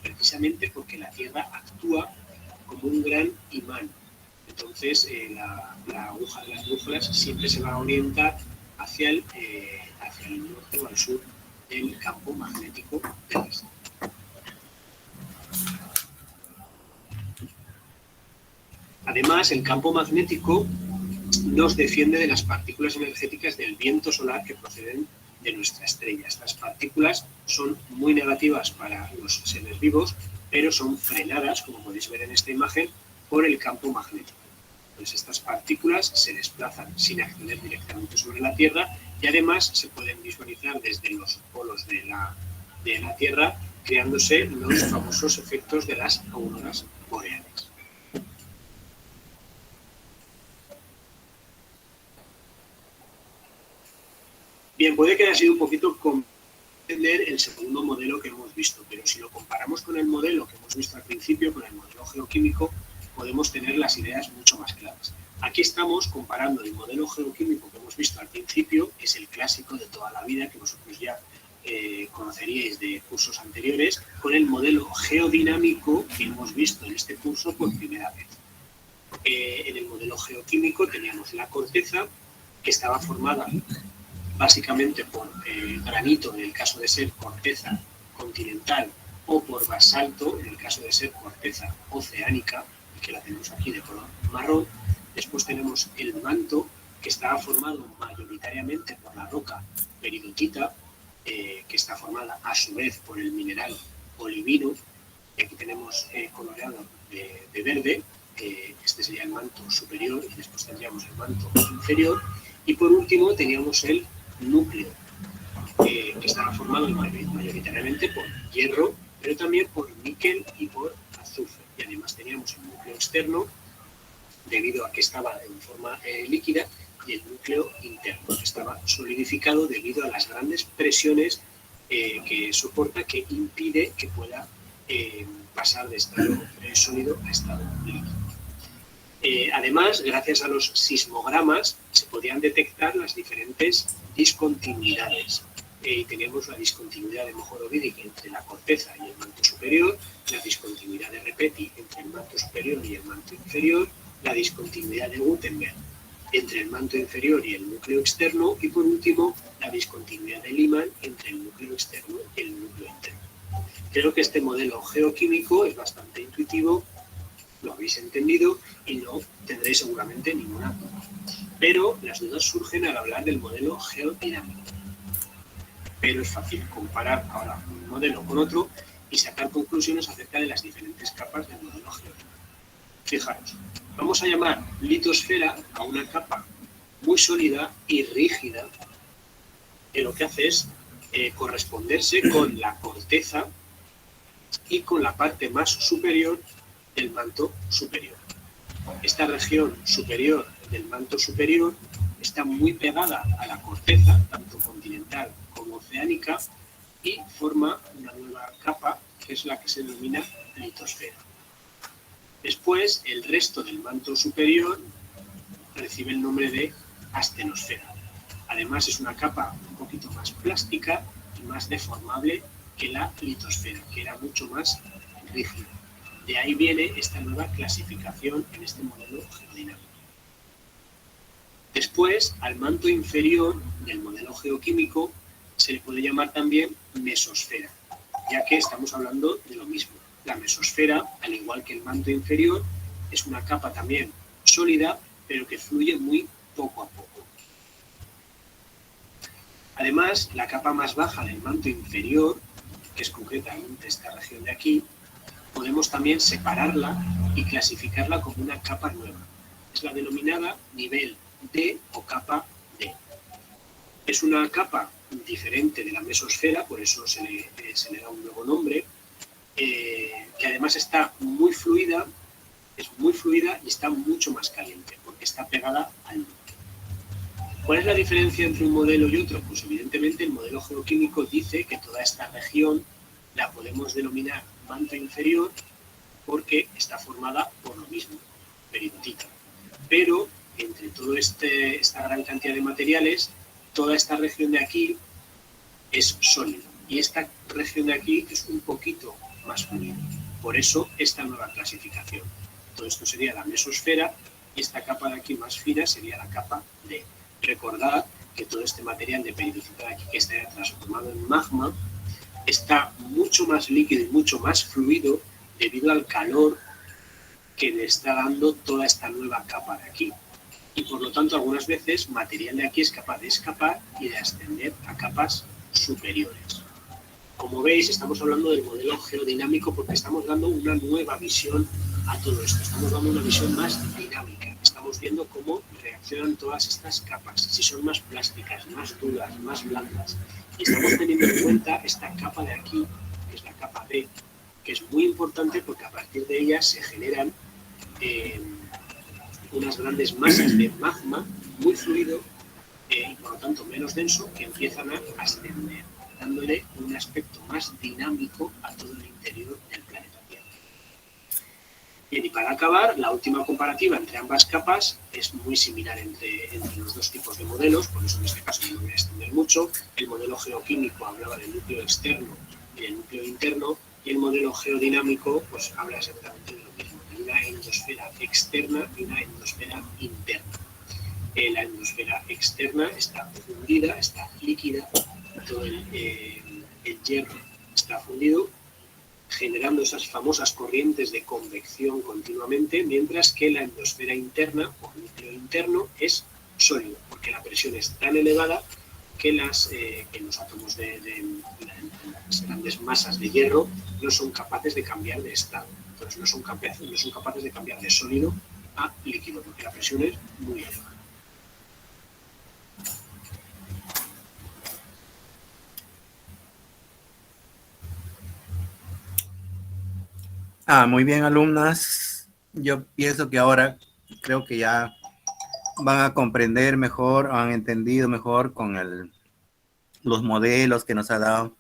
precisamente porque la Tierra actúa como un gran imán. Entonces, la aguja de las brújulas siempre se va a orientar hacia el norte o al sur del campo magnético terrestre. Además, el campo magnético nos defiende de las partículas energéticas del viento solar que proceden de nuestra estrella. Estas partículas son muy negativas para los seres vivos, pero son frenadas, como podéis ver en esta imagen, por el campo magnético. Entonces, estas partículas se desplazan sin acceder directamente sobre la Tierra y además se pueden visualizar desde los polos de la Tierra, creándose los famosos efectos de las auroras boreales. Bien, puede que haya sido un poquito comprender el segundo modelo que hemos visto, pero si lo comparamos con el modelo que hemos visto al principio, con el modelo geoquímico, podemos tener las ideas mucho más claras. Aquí estamos comparando el modelo geoquímico que hemos visto al principio, que es el clásico de toda la vida, que vosotros ya conoceríais de cursos anteriores, con el modelo geodinámico que hemos visto en este curso por primera vez. En el modelo geoquímico teníamos la corteza, que estaba formada básicamente por granito en el caso de ser corteza continental o por basalto en el caso de ser corteza oceánica, que la tenemos aquí de color marrón. Después tenemos el manto, que estaba formado mayoritariamente por la roca peridotita, que está formada a su vez por el mineral olivino, y aquí tenemos coloreado de verde. Este sería el manto superior y después tendríamos el manto inferior, y por último teníamos el núcleo, que estaba formado mayoritariamente por hierro, pero también por níquel y por azufre. Y además teníamos el núcleo externo, debido a que estaba en forma líquida, y el núcleo interno, que estaba solidificado debido a las grandes presiones que soporta, que impide que pueda pasar de estado sólido a estado líquido. Además, gracias a los sismogramas, se podían detectar las diferentes discontinuidades. Teníamos la discontinuidad de Mohorovičić entre la corteza y el manto superior, la discontinuidad de Repeti entre el manto superior y el manto inferior, la discontinuidad de Gutenberg entre el manto inferior y el núcleo externo, y por último, la discontinuidad de Lyman entre el núcleo externo y el núcleo interno. Creo que este modelo geoquímico es bastante intuitivo, lo habéis entendido y no tendréis seguramente ninguna duda. Pero las dudas surgen al hablar del modelo geodinámico. Pero es fácil comparar ahora un modelo con otro y sacar conclusiones acerca de las diferentes capas del modelo geodinámico. Fijaros, vamos a llamar litosfera a una capa muy sólida y rígida, que lo que hace es corresponderse con la corteza y con la parte más superior del manto superior. Esta región superior del manto superior está muy pegada a la corteza, tanto continental como oceánica, y forma una nueva capa que es la que se denomina litosfera. Después, el resto del manto superior recibe el nombre de astenosfera. Además es una capa un poquito más plástica y más deformable que la litosfera, que era mucho más rígida. De ahí viene esta nueva clasificación en este modelo geodinámico. Después, al manto inferior del modelo geoquímico se le puede llamar también mesosfera, ya que estamos hablando de lo mismo. La mesosfera, al igual que el manto inferior, es una capa también sólida, pero que fluye muy poco a poco. Además, la capa más baja del manto inferior, que es concretamente esta región de aquí, podemos también separarla y clasificarla como una capa nueva. Es la denominada nivel D o capa D. Es una capa diferente de la mesosfera, por eso se le da un nuevo nombre, que además está muy fluida, es muy fluida y está mucho más caliente, porque está pegada al núcleo. ¿Cuál es la diferencia entre un modelo y otro? Pues evidentemente el modelo geoquímico dice que toda esta región la podemos denominar manto inferior porque está formada por lo mismo, peridotita. Pero entre toda esta gran cantidad de materiales, toda esta región de aquí es sólida y esta región de aquí es un poquito más fluida. Por eso esta nueva clasificación. Todo esto sería la mesosfera y esta capa de aquí más fina sería la capa D. Recordad que todo este material de periodicidad aquí que está transformado en magma está mucho más líquido y mucho más fluido debido al calor que le está dando toda esta nueva capa de aquí. Y por lo tanto, algunas veces material de aquí es capaz de escapar y de ascender a capas superiores. Como veis, estamos hablando del modelo geodinámico porque estamos dando una nueva visión a todo esto. Estamos dando una visión más dinámica. Estamos viendo cómo reaccionan todas estas capas, si son más plásticas, más duras, más blandas. Y estamos teniendo en cuenta esta capa de aquí, que es la capa D, que es muy importante porque a partir de ella se generan unas grandes masas de magma muy fluido y por lo tanto menos denso que empiezan a ascender, dándole un aspecto más dinámico a todo el interior del planeta Tierra. Bien, y para acabar, la última comparativa entre ambas capas es muy similar entre los dos tipos de modelos, por eso en este caso no me voy a extender mucho. El modelo geoquímico hablaba del núcleo externo y del núcleo interno, y el modelo geodinámico pues habla exactamente de lo mismo, de una endosfera externa y una endosfera interna. La endosfera externa está fundida, está líquida, todo el hierro está fundido, generando esas famosas corrientes de convección continuamente, mientras que la endosfera interna o núcleo interno es sólido, porque la presión es tan elevada que los átomos de las grandes masas de hierro no son capaces de cambiar de estado. Entonces no son capaces de cambiar de sólido a líquido, porque la presión es muy elevada.
Muy bien, alumnas. Yo pienso que ahora creo que ya van a comprender mejor, han entendido mejor con los modelos que nos ha dado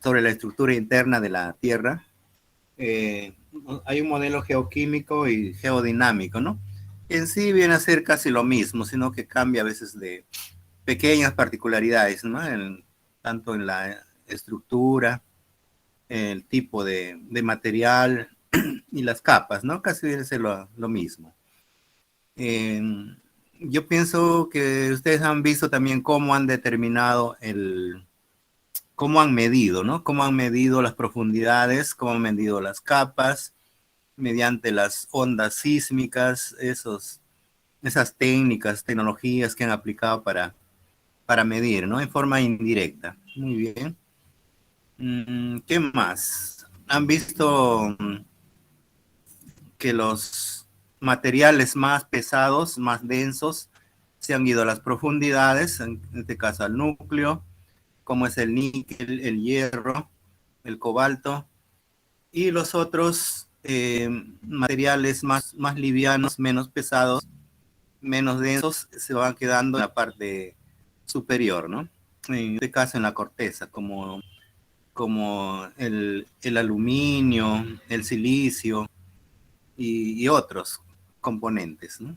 sobre la estructura interna de la Tierra. Hay un modelo geoquímico y geodinámico, ¿no? En sí viene a ser casi lo mismo, sino que cambia a veces de pequeñas particularidades, ¿no? Tanto en la estructura, el tipo de material y las capas, ¿no? Casi viene a ser lo mismo. Yo pienso que ustedes han visto también cómo han determinado cómo han medido, ¿no? Cómo han medido las profundidades, cómo han medido las capas, mediante las ondas sísmicas, esas técnicas, tecnologías que han aplicado para medir, ¿no? En forma indirecta. Muy bien. ¿Qué más? ¿Han visto que los materiales más pesados, más densos, se han ido a las profundidades, en este caso al núcleo, como es el níquel, el hierro, el cobalto, y los otros materiales más livianos, menos pesados, menos densos, se van quedando en la parte superior, ¿no? En este caso en la corteza, como el aluminio, el silicio y otros componentes, ¿no?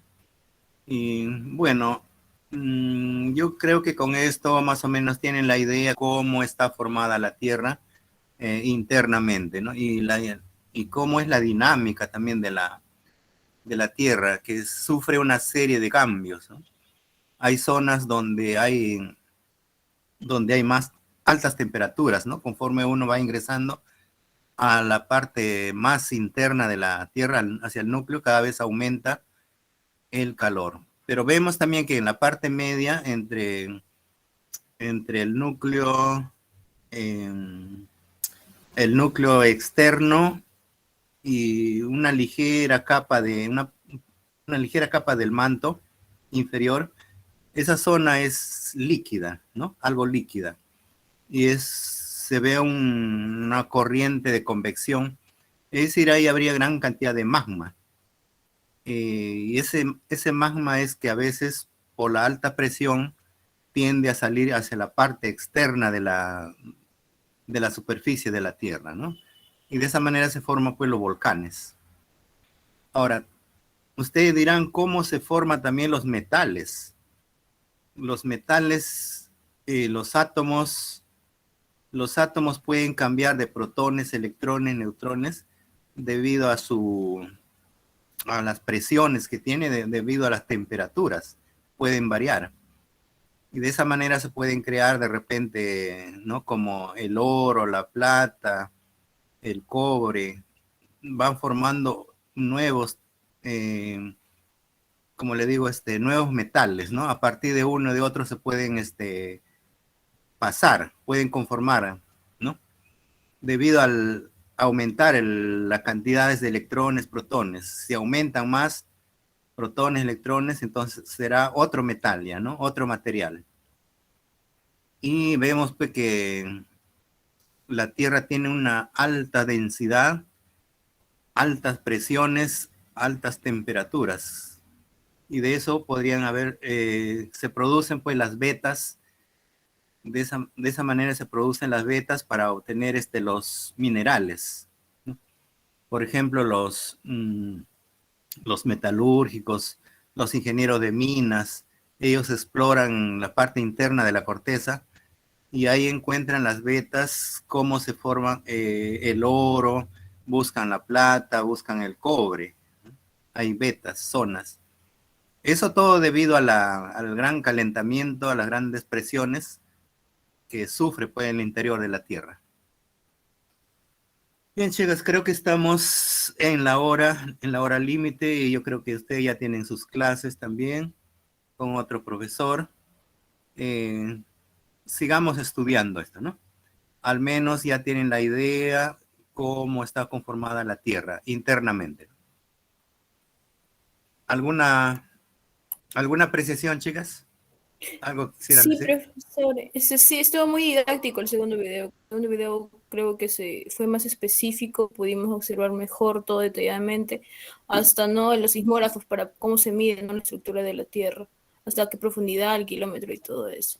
Y bueno, Yo creo que con esto más o menos tienen la idea cómo está formada la Tierra internamente, ¿no? Y cómo es la dinámica también de la Tierra, que sufre una serie de cambios, ¿no? Hay zonas donde hay más altas temperaturas, ¿no? Conforme uno va ingresando a la parte más interna de la Tierra, hacia el núcleo, cada vez aumenta el calor. Pero vemos también que en la parte media, entre el núcleo externo y una ligera capa del manto inferior, esa zona es líquida, ¿no? Algo líquida. Y se ve una corriente de convección. Es decir, ahí habría gran cantidad de magma. Y ese magma es que a veces, por la alta presión, tiende a salir hacia la parte externa de la superficie de la Tierra, ¿no? Y de esa manera se forman, pues, los volcanes. Ahora, ustedes dirán cómo se forman también los metales. Los metales, los átomos pueden cambiar de protones, electrones, neutrones, debido a las presiones que tiene, debido a las temperaturas, pueden variar. Y de esa manera se pueden crear de repente, ¿no? Como el oro, la plata, el cobre, van formando nuevos, como le digo, nuevos metales, ¿no? A partir de uno y de otro se pueden pueden conformar, ¿no? Debido al aumentar las cantidades de electrones, protones. Si aumentan más protones, electrones, entonces será otro metal ya, ¿no? Otro material. Y vemos pues que la Tierra tiene una alta densidad, altas presiones, altas temperaturas. Y de eso podrían haber, se producen pues las vetas. De esa manera se producen las vetas para obtener los minerales, ¿no? Por ejemplo, los metalúrgicos, los ingenieros de minas, ellos exploran la parte interna de la corteza y ahí encuentran las vetas, cómo se forman el oro, buscan la plata, buscan el cobre, ¿no? Hay vetas, zonas. Eso todo debido al gran calentamiento, a las grandes presiones que sufre pues en el interior de la Tierra. Bien, chicas, creo que estamos en la hora límite y yo creo que ustedes ya tienen sus clases también con otro profesor. Sigamos estudiando esto, ¿no? Al menos ya tienen la idea cómo está conformada la Tierra internamente. ¿Alguna apreciación, chicas? ¿Algo quisieran
Sí,
decir?
profesor. Sí, estuvo muy didáctico el segundo video. El segundo video creo que fue más específico, pudimos observar mejor todo detalladamente, hasta no los sismógrafos para cómo se mide, ¿no? La estructura de la Tierra, hasta qué profundidad, el kilómetro y todo eso.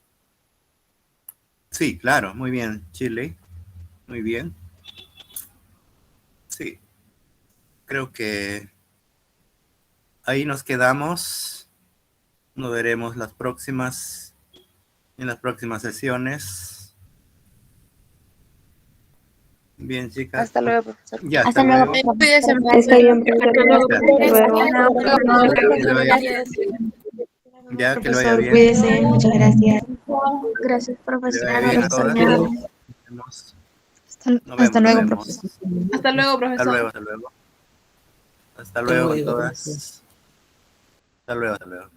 Sí, claro, muy bien, Chile. Muy bien. Sí. Creo que ahí nos quedamos. Nos veremos en las próximas sesiones. Bien, chicas.
Hasta luego, profesor.
Ya,
Hasta luego.
Cuídese,
Está bien,
Ya, que le vaya
profesor,
bien.
cuídese. Muchas gracias.
Gracias,
Que le
profesor.
vaya bien a todas.
Hasta luego,
Nos vemos.
profesor.
Hasta luego, profesor.
Hasta luego a todas. Hasta luego.